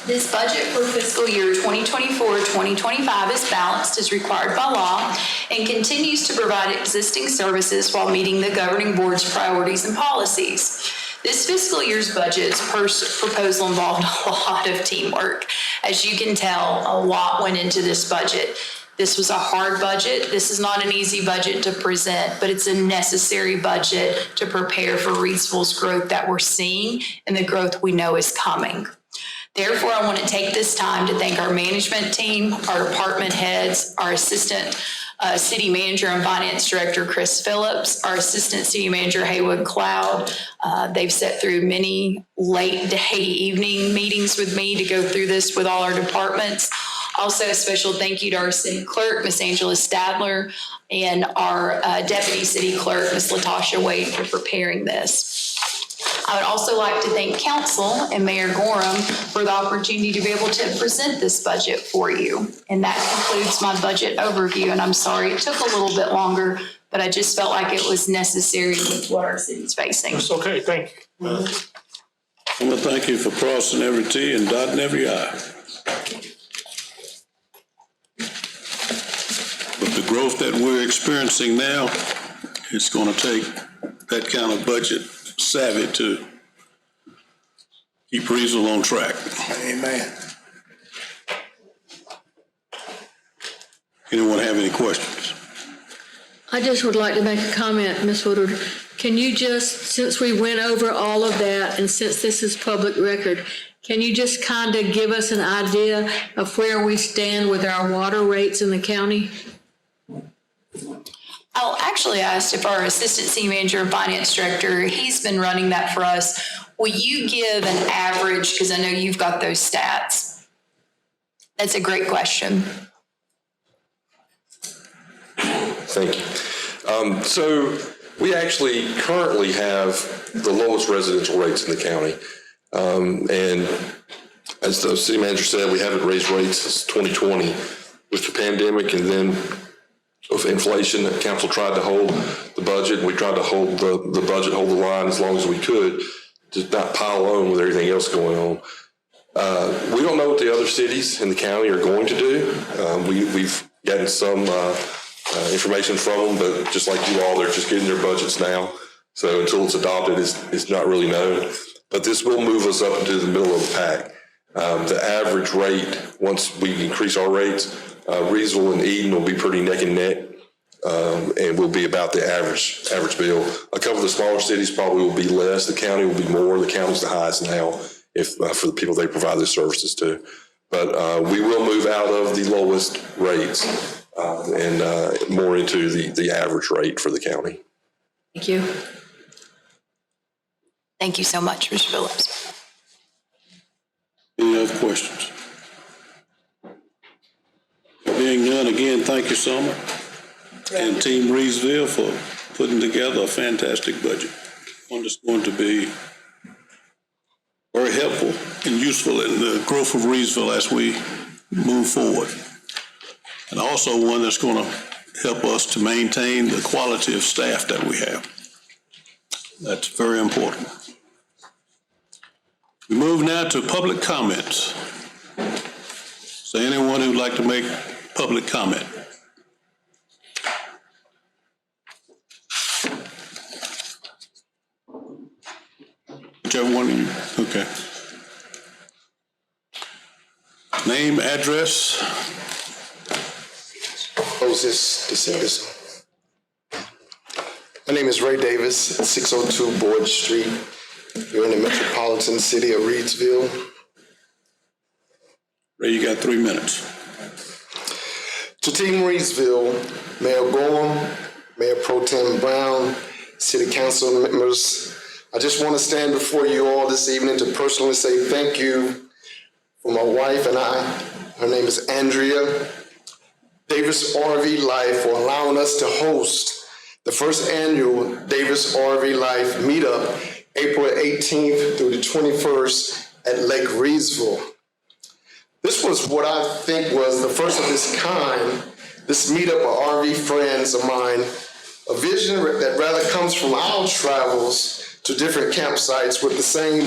This budget for fiscal year 2024-2025 is balanced as required by law and continues to provide existing services while meeting the governing board's priorities and policies. This fiscal year's budget's proposal involved a lot of teamwork. As you can tell, a lot went into this budget. This was a hard budget. This is not an easy budget to present, but it's a necessary budget to prepare for Reidsville's growth that we're seeing and the growth we know is coming. Therefore, I want to take this time to thank our management team, our department heads, our assistant city manager and finance director, Chris Phillips, our assistant city manager, Haywood Cloud. They've sat through many late day evening meetings with me to go through this with all our departments. Also, a special thank you to our city clerk, Miss Angela Stadler, and our deputy city clerk, Miss Latasha Wade, for preparing this. I would also like to thank council and Mayor Gorham for the opportunity to be able to present this budget for you. And that concludes my budget overview. And I'm sorry it took a little bit longer, but I just felt like it was necessary with what our city's facing. It's okay, thank you. I'm gonna thank you for crossing every T and dotting every I. But the growth that we're experiencing now, it's gonna take that kind of budget savvy to keep Reidsville on track. Amen. Anyone have any questions? I just would like to make a comment, Ms. Woodward. Can you just, since we went over all of that and since this is public record, can you just kind of give us an idea of where we stand with our water rates in the county? I'll actually ask if our assistant city manager and finance director, he's been running that for us. Will you give an average, because I know you've got those stats? That's a great question. Thank you. So we actually currently have the lowest residential rates in the county. And as the city manager said, we haven't raised rates since 2020 with the pandemic, and then of inflation. The council tried to hold the budget. We tried to hold the budget, hold the line as long as we could, to not pile on with everything else going on. We don't know what the other cities in the county are going to do. We've gotten some information from them, but just like you all, they're just getting their budgets now. So until it's adopted, it's not really known. But this will move us up into the middle of the pack. The average rate, once we increase our rates, Reidsville and Eden will be pretty neck and neck, and will be about the average bill. A couple of the smaller cities probably will be less. The county will be more. The county's the highest now, if for the people they provide their services to. But we will move out of the lowest rates and more into the average rate for the county. Thank you. Thank you so much, Mr. Phillips. Any other questions? Being done, again, thank you, Summer, and Team Reidsville for putting together a fantastic budget. One that's going to be very helpful and useful in the growth of Reidsville as we move forward. And also one that's going to help us to maintain the quality of staff that we have. That's very important. We move now to public comments. Is there anyone who'd like to make public comment? Whichever one of you, okay. Name, address. Moses DeSantis. My name is Ray Davis, 602 Board Street. You're in the metropolitan city of Reidsville. Ray, you got 3 minutes. To Team Reidsville, Mayor Gorham, Mayor Pro Tem Brown, City Council members, I just want to stand before you all this evening to personally say thank you for my wife and I. Her name is Andrea Davis RV Life, for allowing us to host the first annual Davis RV Life meetup, April 18th through the 21st at Lake Reidsville. This was what I think was the first of its kind, this meetup of RV friends of mine, a vision that rather comes from our travels to different campsites with the same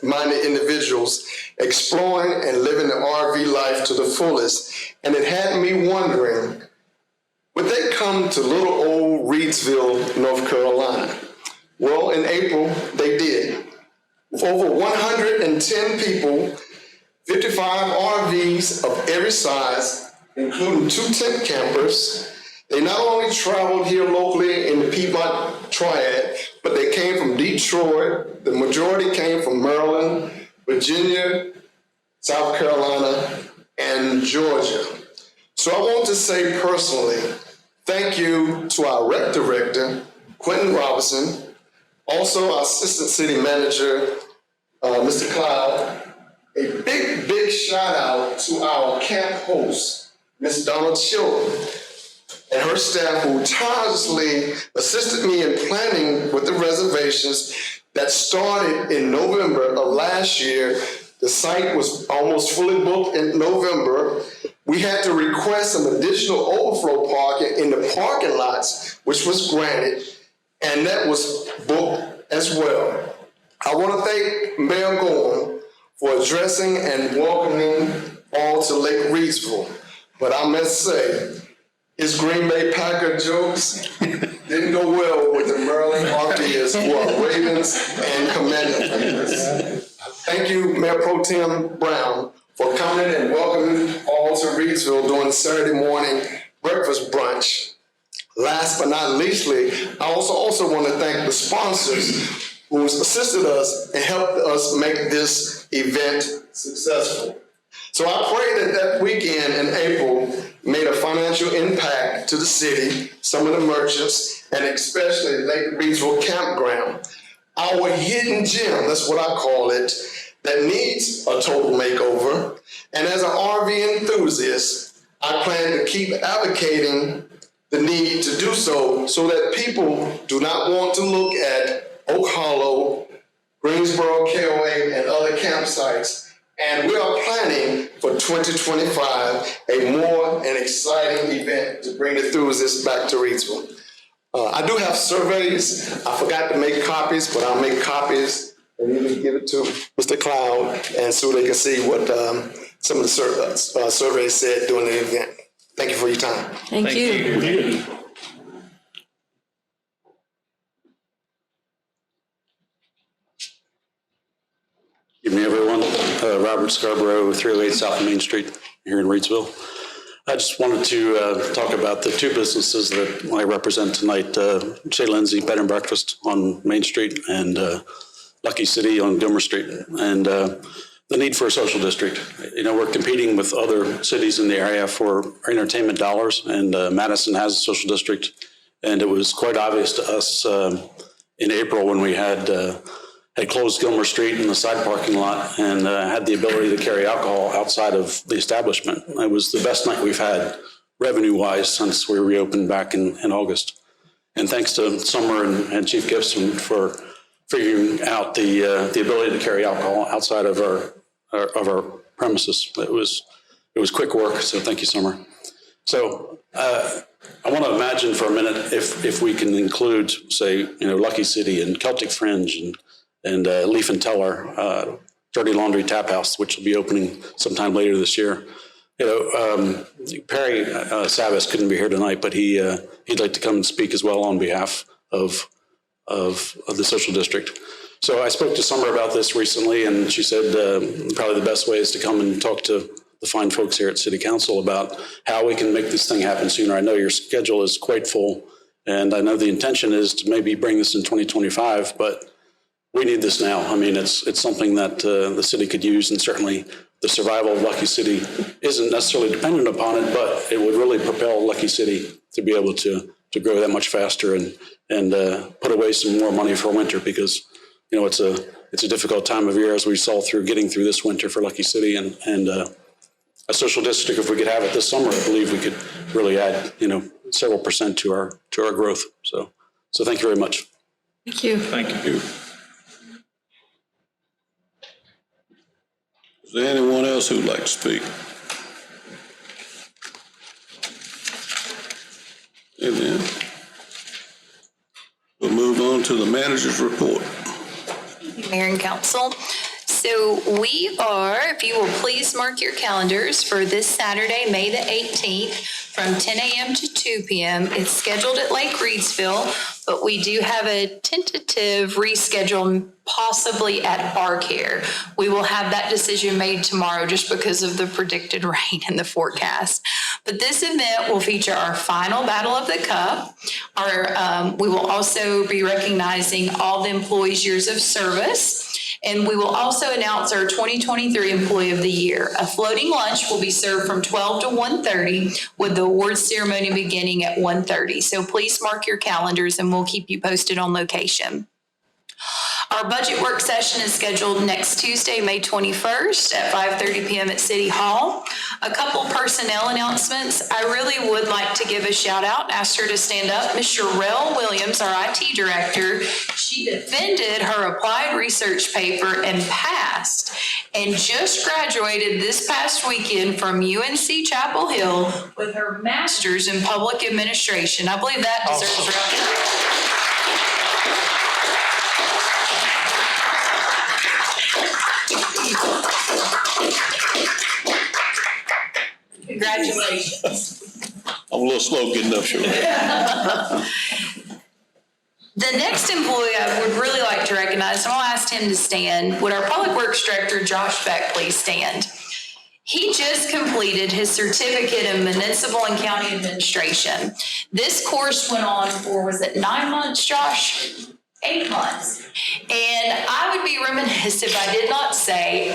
minded individuals exploring and living the RV life to the fullest. And it had me wondering, would they come to little old Reidsville, North Carolina? Well, in April, they did. With over 110 people, 55 RVs of every size, including 2 tent campers. They not only traveled here locally in the Piedmont Triad, but they came from Detroit. The majority came from Maryland, Virginia, South Carolina, and Georgia. So I want to say personally, thank you to our rec director, Quentin Robinson, also our assistant city manager, Mr. Cloud. A big shout out to our camp host, Ms. Donald Chilton, and her staff who tirelessly assisted me in planning with the reservations that started in November of last year. The site was almost fully booked in November. We had to request some additional overflow parking in the parking lots, which was granted, and that was booked as well. I want to thank Mayor Gorham for addressing and welcoming all to Lake Reidsville. But I must say, his Green Bay Packer jokes didn't go well with the Maryland RVers who are Ravens and Commander fans. Thank you, Mayor Pro Tem Brown, for coming and welcoming all to Reidsville during Saturday morning breakfast brunch. Last but not leastly, I also want to thank the sponsors who assisted us and helped us make this event successful. So I pray that weekend in April made a financial impact to the city, some of the merchants, and especially Lake Reidsville Campground. Our hidden gem, that's what I call it, that needs a total makeover. And as an RV enthusiast, I plan to keep advocating the need to do so that people do not want to look at Oak Hollow, Greensboro, KOA, and other campsites. And we are planning for 2025 a more and exciting event to bring enthusiasts back to Reidsville. I do have surveys. I forgot to make copies, but I'll make copies and even give it to Mr. Cloud and so they can see what some of the surveys said during the event. Thank you for your time. Thank you. Good evening, everyone. Robert Scarborough, 308 South Main Street here in Reidsville. I just wanted to talk about the 2 businesses that I represent tonight, Chez Lindsay Bed and Breakfast on Main Street and Lucky City on Gilmer Street, and the need for a social district. You know, we're competing with other cities in the area for entertainment dollars, and Madison has a social district, and it was quite obvious to us in April when we had closed Gilmer Street in the side parking lot and had the ability to carry alcohol outside of the establishment. It was the best night we've had revenue-wise since we reopened back in August. And thanks to Summer and Chief Gibson for figuring out the ability to carry alcohol outside of our premises. It was quick work, so thank you, Summer. So I want to imagine for a minute if we can include, say, Lucky City and Celtic Fringe and Leaf and Teller, Dirty Laundry Tap House, which will be opening sometime later this year. Perry Savas couldn't be here tonight, but he'd like to come and speak as well on behalf of the social district. So I spoke to Summer about this recently, and she said probably the best way is to come and talk to the fine folks here at City Council about how we can make this thing happen sooner. I know your schedule is quite full, and I know the intention is to maybe bring this in 2025, but we need this now. I mean, it's something that the city could use, and certainly the survival of Lucky City isn't necessarily dependent upon it, but it would really propel Lucky City to be able to grow that much faster and put away some more money for winter, because it's a difficult time of year, as we saw getting through this winter for Lucky City, and a social district, if we could have it this summer, I believe we could really add several percent to our growth. So thank you very much. Thank you. Thank you. Is there anyone else who'd like to speak? Amen. We'll move on to the manager's report. Mayor and Council. So we are, if you will please mark your calendars for this Saturday, May the 18th, from 10 a.m. to 2 p.m. It's scheduled at Lake Reidsville, but we do have a tentative reschedule possibly at Our Care. We will have that decision made tomorrow just because of the predicted rain in the forecast. But this event will feature our final Battle of the Cup. We will also be recognizing all the employees' years of service. And we will also announce our 2023 Employee of the Year. A floating lunch will be served from 12 to 1:30 with the awards ceremony beginning at 1:30. So please mark your calendars and we'll keep you posted on location. Our budget work session is scheduled next Tuesday, May 21st at 5:30 p.m. at City Hall. A couple personnel announcements. I really would like to give a shout out, ask her to stand up. Ms. Sherelle Williams, our IT director, she defended her applied research paper and passed, and just graduated this past weekend from UNC Chapel Hill with her master's in public administration. I believe that deserves a round of applause. Congratulations. I'm a little slow getting up here. The next employee I would really like to recognize, and I'll ask him to stand. Would our Public Works Director, Josh Beck, please stand? He just completed his certificate in municipal and county administration. This course went on for, was it 9 months, Josh? 8 months. And I would be remiss if I did not say,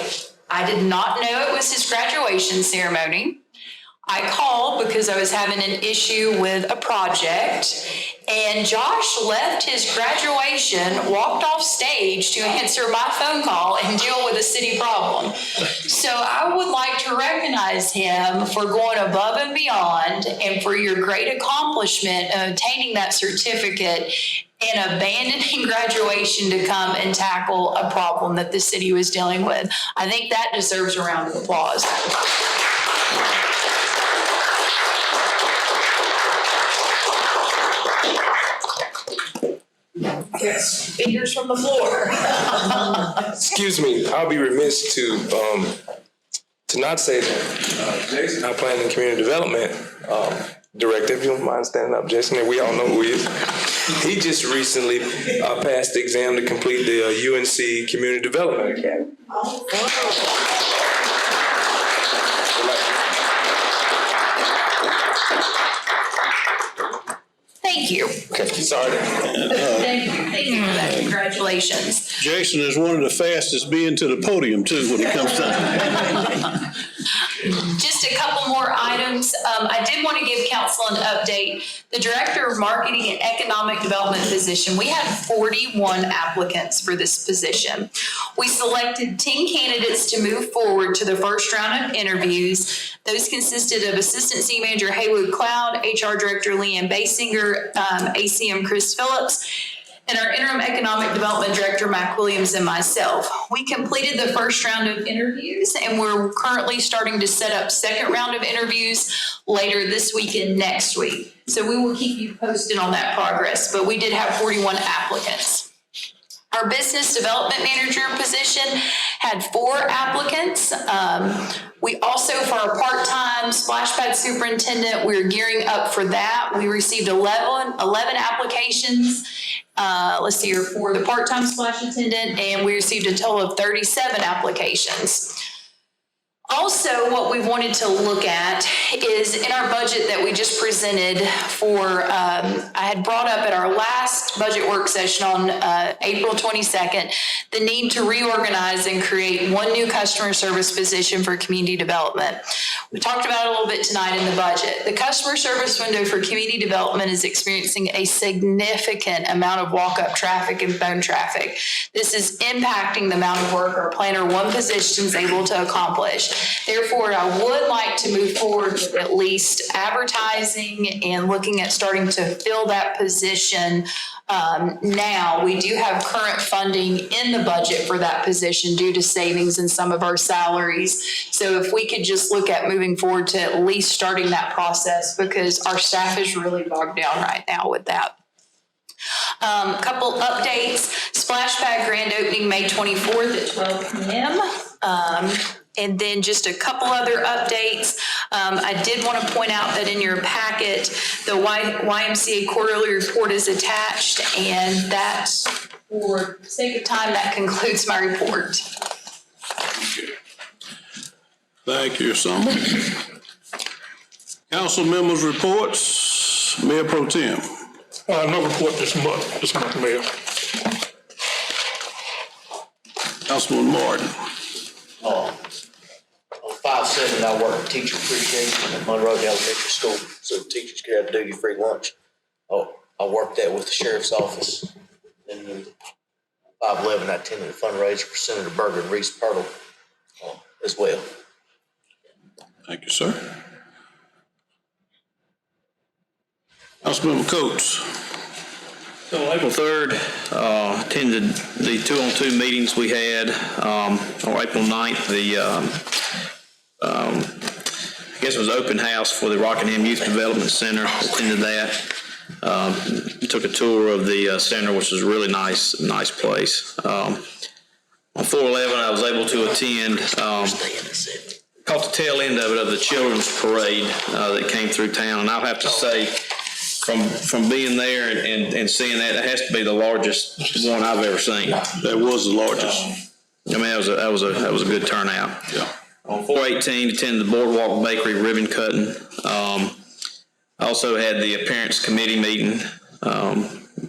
I did not know it was his graduation ceremony. I called because I was having an issue with a project, and Josh left his graduation, walked off stage to answer my phone call and deal with a city problem. So I would like to recognize him for going above and beyond and for your great accomplishment of obtaining that certificate and abandoning graduation to come and tackle a problem that the city was dealing with. I think that deserves a round of applause. Yes, fingers from the floor. Excuse me, I'll be remiss to not say that Jason, our Planning and Community Development Director, if you don't mind standing up, Jason, and we all know who he is. He just recently passed the exam to complete the UNC Community Development Academy. Thank you. Okay, sorry. Thank you for that. Congratulations. Jason is one of the fastest being to the podium too when it comes to. Just a couple more items. I did want to give council an update. The Director of Marketing and Economic Development position, we had 41 applicants for this position. We selected 10 candidates to move forward to the first round of interviews. Those consisted of Assistant City Manager Haywood Cloud, HR Director Leanne Basinger, ACM Chris Phillips, and our Interim Economic Development Director, Mac Williams, and myself. We completed the first round of interviews, and we're currently starting to set up second round of interviews later this week and next week. So we will keep you posted on that progress, but we did have 41 applicants. Our Business Development Manager position had 4 applicants. We also, for our part-time splash pad superintendent, we're gearing up for that. We received 11 applications. Let's see here, for the part-time splash attendant, and we received a total of 37 applications. Also, what we wanted to look at is in our budget that we just presented for, I had brought up at our last budget work session on April 22nd, the need to reorganize and create one new customer service position for community development. We talked about it a little bit tonight in the budget. The customer service window for community development is experiencing a significant amount of walk-up traffic and phone traffic. This is impacting the amount of work our Planner 1 position is able to accomplish. Therefore, I would like to move forward with at least advertising and looking at starting to fill that position now. We do have current funding in the budget for that position due to savings in some of our salaries. So if we could just look at moving forward to at least starting that process, because our staff is really bogged down right now with that. Couple updates, Splash Pad grand opening May 24th at 12 p.m. And then just a couple other updates. I did want to point out that in your packet, the YMCA quarterly report is attached, and that, for the sake of time, that concludes my report. Thank you, Summer. Council members' reports. Mayor Pro Tem. No report this month, Mayor. Councilman Martin. On 5/7, I work teacher appreciation at Monroe Elementary School, so teachers can have duty-free lunch. I worked that with the sheriff's office. Then 5/11, I attended a fundraiser for Senator Berger and Reese Pirtle as well. Thank you, sir. Councilmember Coates. So on April 3rd, attended the 2-on-2 meetings we had. On April 9th, I guess it was open house for the Rockingham Youth Development Center. Attended that. Took a tour of the center, which is a really nice place. On 4/11, I was able to attend, caught the tail end of it, of the children's parade that came through town. And I'll have to say, from being there and seeing that, it has to be the largest one I've ever seen. That was the largest. I mean, that was a good turnout. Yeah. On 4/18, attended the Boardwalk Bakery ribbon cutting. I also had the appearance committee meeting,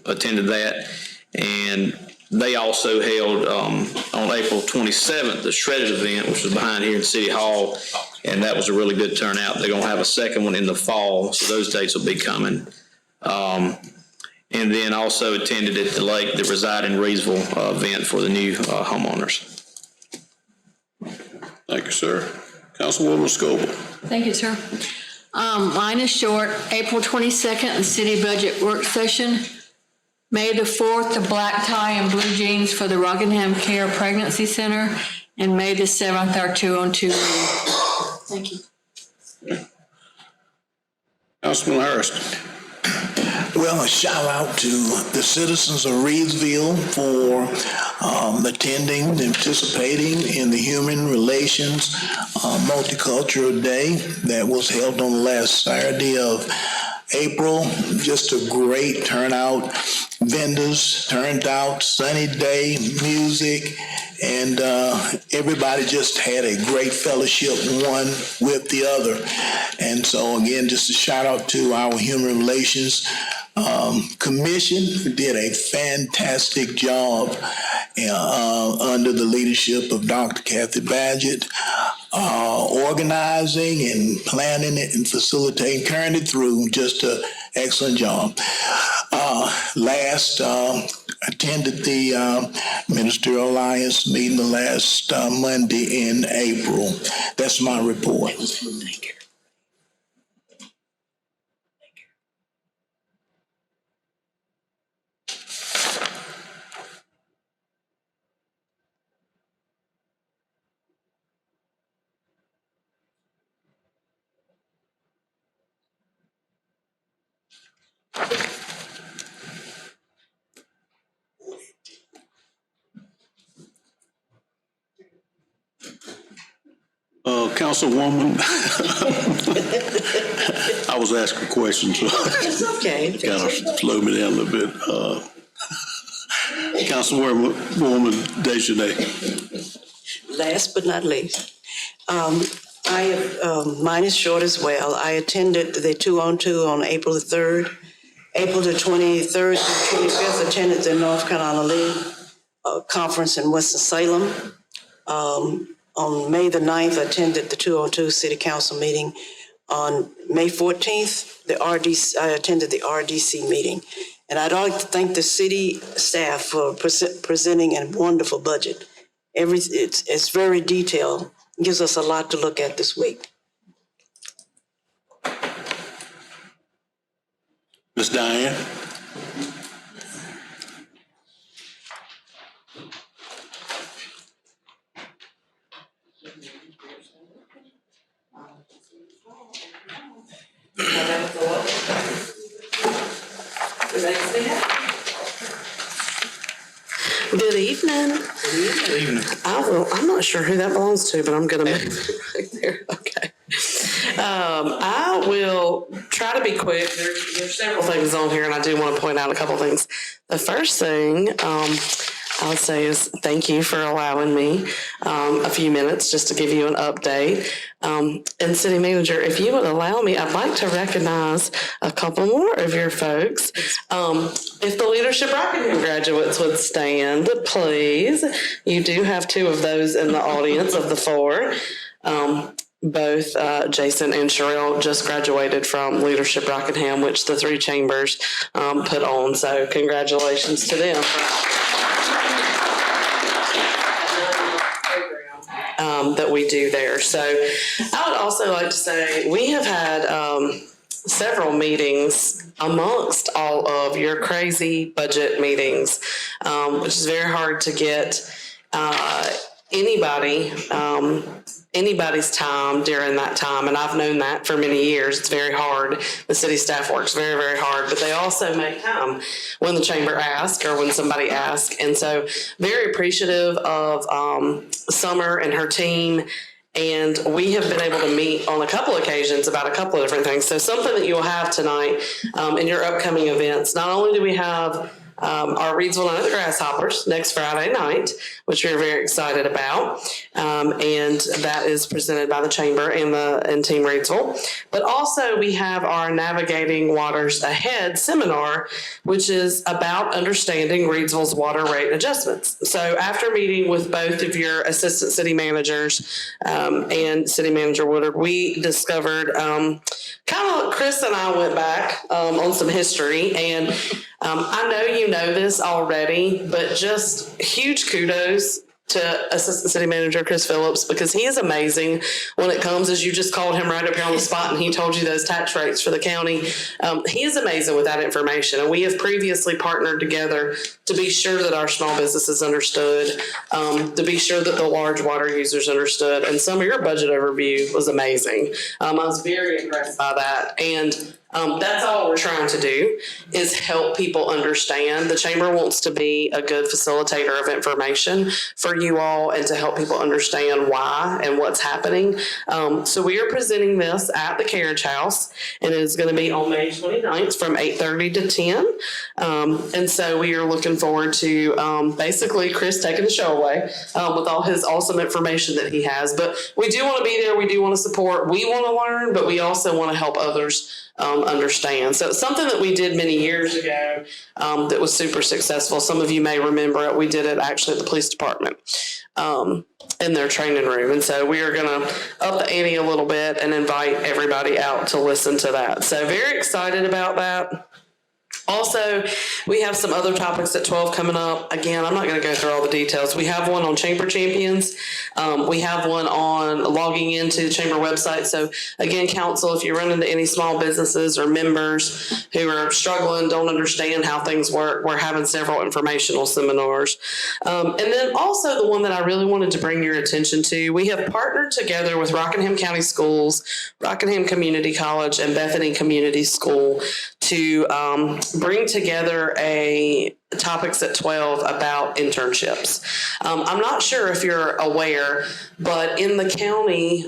attended that, and they also held on April 27th the Shredded event, which was behind here in City Hall, and that was a really good turnout. They're going to have a second one in the fall, so those dates will be coming. And then also attended at the Lake that reside in Reidsville event for the new homeowners. Thank you, sir. Councilwoman Scoble. Thank you, sir. Mine is short. April 22nd, the city budget work session. May the 4th, the black tie and blue jeans for the Rockingham Care Pregnancy Center. And May the 7th, our 2-on-2 meeting. Thank you. Okay. Councilman Harrison. Well, a shout out to the citizens of Reidsville for attending and participating in the Human Relations Multicultural Day that was held on the last Saturday of April. Just a great turnout. Vendors turned out, sunny day, music, and everybody just had a great fellowship one with the other. And so again, just a shout out to our Human Relations Commission, who did a fantastic job under the leadership of Dr. Kathy Badgett, organizing and planning it and facilitating, carrying it through. Just an excellent job. Last, attended the Ministerial Alliance meeting the last Monday in April. That's my report. Thank you. Councilwoman, I was asking questions, so It's okay. kind of slowed me down a little bit. Councilwoman Dejanay. Last but not least, mine is short as well. I attended the 2-on-2 on April the 3rd. April the 23rd through 25th, attended the North Carolina League conference in Winston-Salem. On May the 9th, I attended the 2-on-2 City Council meeting. On May 14th, I attended the RDC meeting. And I'd like to thank the city staff for presenting a wonderful budget. It's very detailed. It gives us a lot to look at this week. Ms. Diane. evening. Good evening. I'm not sure who that belongs to, but I'm gonna move it right there. Okay. I will try to be quick. There's several things on here, and I do want to point out a couple things. The first thing I would say is thank you for allowing me a few minutes just to give you an update. And City Manager, if you would allow me, I'd like to recognize a couple more of your folks. If the Leadership Rockingham graduates would stand, please. You do have two of those in the audience of the four. Both Jason and Sherelle just graduated from Leadership Rockingham, which the three chambers put on. So congratulations to them. That we do there. So I would also like to say we have had several meetings amongst all of your crazy budget meetings, which is very hard to get anybody's time during that time. And I've known that for many years. It's very hard. The city staff works very, very hard, but they also make time when the chamber asks or when somebody asks. And so very appreciative of Summer and her team. And we have been able to meet on a couple occasions about a couple of different things. So something that you'll have tonight in your upcoming events, not only do we have our Reidsville Night of the Grasshoppers next Friday night, which we're very excited about. And that is presented by the Chamber and Team Reidsville. But also we have our Navigating Waters Ahead seminar, which is about understanding Reidsville's water rate adjustments. So after meeting with both of your assistant city managers and City Manager Woodard, we discovered Chris and I went back on some history, and I know you know this already, but just huge kudos to Assistant City Manager Chris Phillips, because he is amazing when it comes, as you just called him right up here on the spot and he told you those tax rates for the county. He is amazing with that information, and we have previously partnered together to be sure that our small businesses understood, to be sure that the large water users understood, and some of your budget overview was amazing. I was very impressed by that, and that's all we're trying to do is help people understand. The Chamber wants to be a good facilitator of information for you all and to help people understand why and what's happening. So we are presenting this at the Carriage House, and it is going to be on May 29th from 8:30 to 10. And so we are looking forward to basically Chris taking the show away with all his awesome information that he has. But we do want to be there. We do want to support. We want to learn, but we also want to help others understand. So it's something that we did many years ago that was super successful. Some of you may remember it. We did it actually at the police department in their training room. And so we are going to up the ante a little bit and invite everybody out to listen to that. So very excited about that. Also, we have some other topics at 12 coming up. Again, I'm not going to go through all the details. We have one on Chamber Champions. We have one on logging into the Chamber website. So again, council, if you run into any small businesses or members who are struggling, don't understand how things work, we're having several informational seminars. And then also the one that I really wanted to bring your attention to, we have partnered together with Rockingham County Schools, Rockingham Community College, and Bethany Community School to bring together a topics at 12 about internships. I'm not sure if you're aware, but in the county,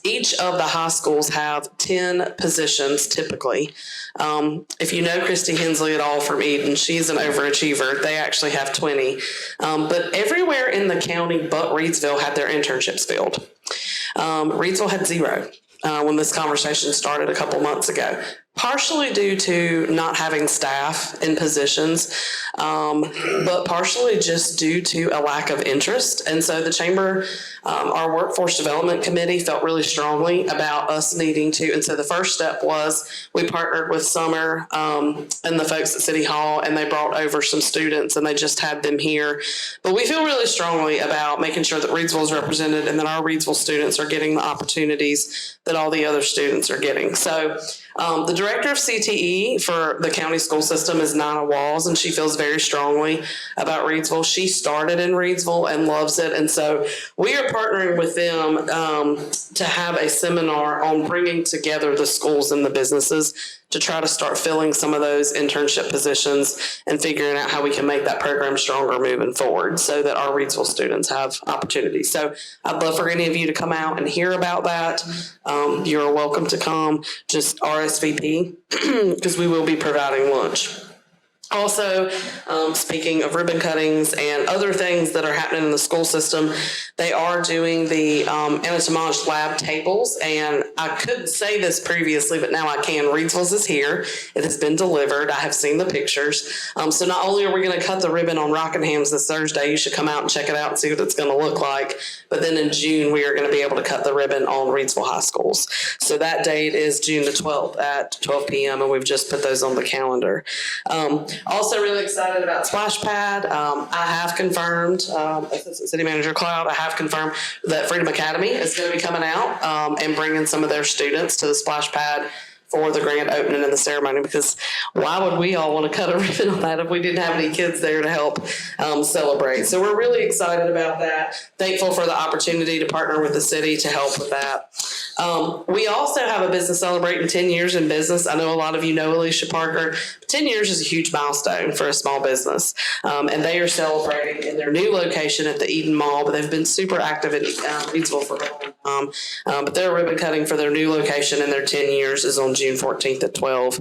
each of the high schools have 10 positions typically. If you know Christy Hensley at all from Eden, she's an overachiever. They actually have 20. But everywhere in the county but Reidsville had their internships filled. Reidsville had 0 when this conversation started a couple months ago. Partially due to not having staff in positions, but partially just due to a lack of interest. And so the Chamber, our Workforce Development Committee felt really strongly about us needing to. And so the first step was we partnered with Summer and the folks at City Hall, and they brought over some students and they just had them here. But we feel really strongly about making sure that Reidsville is represented and that our Reidsville students are getting the opportunities that all the other students are getting. So The director of CTE for the county school system is Nina Walls, and she feels very strongly about Reidsville. She started in Reidsville and loves it. And so we are partnering with them to have a seminar on bringing together the schools and the businesses to try to start filling some of those internship positions and figuring out how we can make that program stronger moving forward so that our Reidsville students have opportunities. So I'd love for any of you to come out and hear about that. You're welcome to come, just RSVP, because we will be providing lunch. Also, speaking of ribbon cuttings and other things that are happening in the school system, they are doing the anatomage lab tables. And I couldn't say this previously, but now I can. Reidsville's is here. It has been delivered. I have seen the pictures. So not only are we going to cut the ribbon on Rockingham's this Thursday, you should come out and check it out and see what it's going to look like. But then in June, we are going to be able to cut the ribbon on Reidsville High Schools. So that date is June the 12th at 12 p.m. and we've just put those on the calendar. Also really excited about Splash Pad. I have confirmed, Assistant City Manager Cloud, I have confirmed that Freedom Academy is going to be coming out and bringing some of their students to the Splash Pad for the grand opening and the ceremony, because why would we all want to cut a ribbon on that if we didn't have any kids there to help celebrate? So we're really excited about that. Thankful for the opportunity to partner with the city to help with that. We also have a business celebrating 10 years in business. I know a lot of you know Alicia Parker. 10 years is a huge milestone for a small business. And they are celebrating in their new location at the Eden Mall, but they've been super active in Reidsville for a long time. But their ribbon cutting for their new location in their 10 years is on June 14th at 12.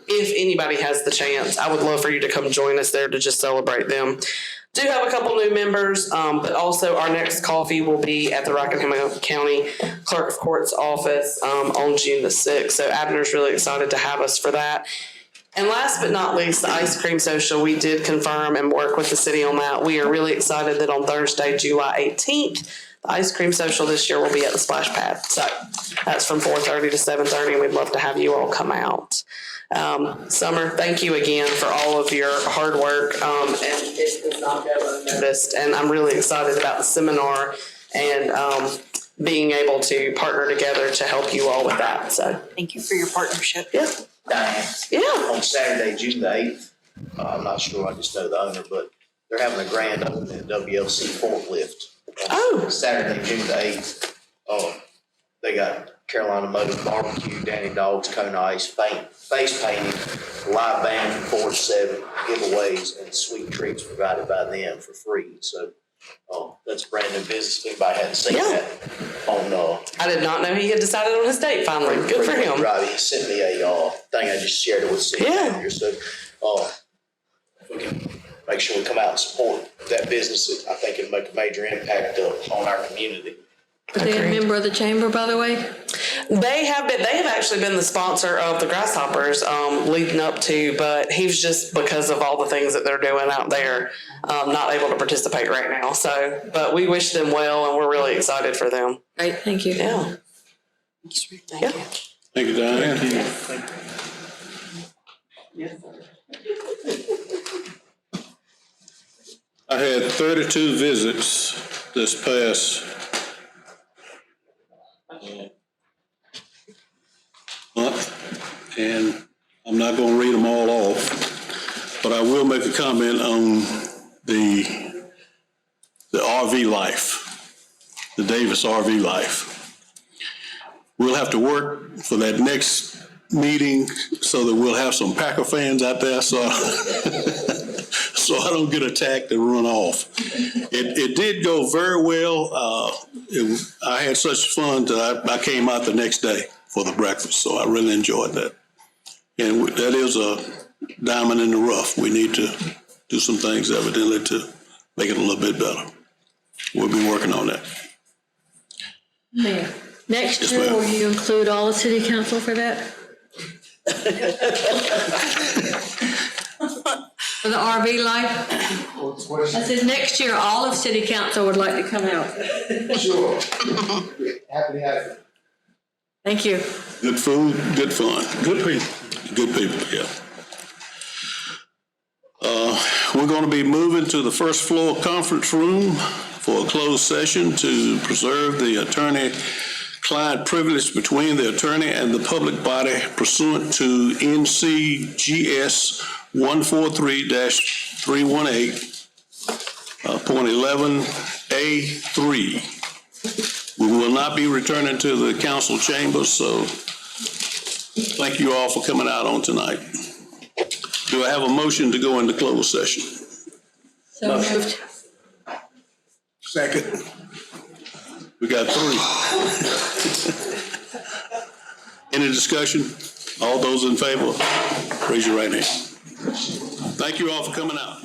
If anybody has the chance, I would love for you to come join us there to just celebrate them. Do have a couple new members, but also our next coffee will be at the Rockingham County Clerk of Court's office on June the 6th. So Abner's really excited to have us for that. And last but not least, the ice cream social, we did confirm and work with the city on that. We are really excited that on Thursday, July 18th, the ice cream social this year will be at the Splash Pad. So that's from 4:30 to 7:30, and we'd love to have you all come out. Summer, thank you again for all of your hard work, and it does not go unnoticed. And I'm really excited about the seminar and being able to partner together to help you all with that. So Thank you for your partnership. yeah. Diane. Yeah. On Saturday, June the 8th, I'm not sure, I just know the owner, but they're having a grand opening at WLC Forklift. Oh. Saturday, June the 8th. They got Carolina Motor Barbecue, Danny Dogs, Cone Ice, face painting, live band from 4 to 7, giveaways, and sweet treats provided by them for free. So that's a brand new business. If anybody hadn't seen that on I did not know he had decided on his date finally. Good for him. Right, he sent me a thing. I just shared it with City Manager. So if we can make sure we come out and support that business, I think it'll make a major impact on our community. Are they a member of the chamber, by the way? They have actually been the sponsor of the Grasshoppers leading up to, but he's just, because of all the things that they're doing out there, not able to participate right now. So, but we wish them well, and we're really excited for them. Great, thank you. Yeah. Thank you. Thank you, Diane. Thank you. Yes, sir. I had 32 visits this past month, and I'm not going to read them all off, but I will make a comment on the RV life, the Davis RV life. We'll have to work for that next meeting so that we'll have some Packer fans out there, so so I don't get attacked and run off. It did go very well. I had such fun that I came out the next day for the breakfast, so I really enjoyed that. And that is a diamond in the rough. We need to do some things evidently to make it a little bit better. We'll be working on that. Mayor, next Yes, year, ma'am. will you include all the city council for that? For the RV life? I said, next year, all of city council would like to come out. Sure. Happy to have you. Thank you. Good food, good fun. Good people. Good people, yeah. We're going to be moving to the first floor conference room for a closed session to preserve the attorney-client privilege between the attorney and the public body pursuant to NCGS 143-318.11A3. We will not be returning to the council chambers, so thank you all for coming out on tonight. Do I have a motion to go into closed session? So moved. Second. We got 3. Any discussion? All those in favor, raise your right hand. Thank you all for coming out.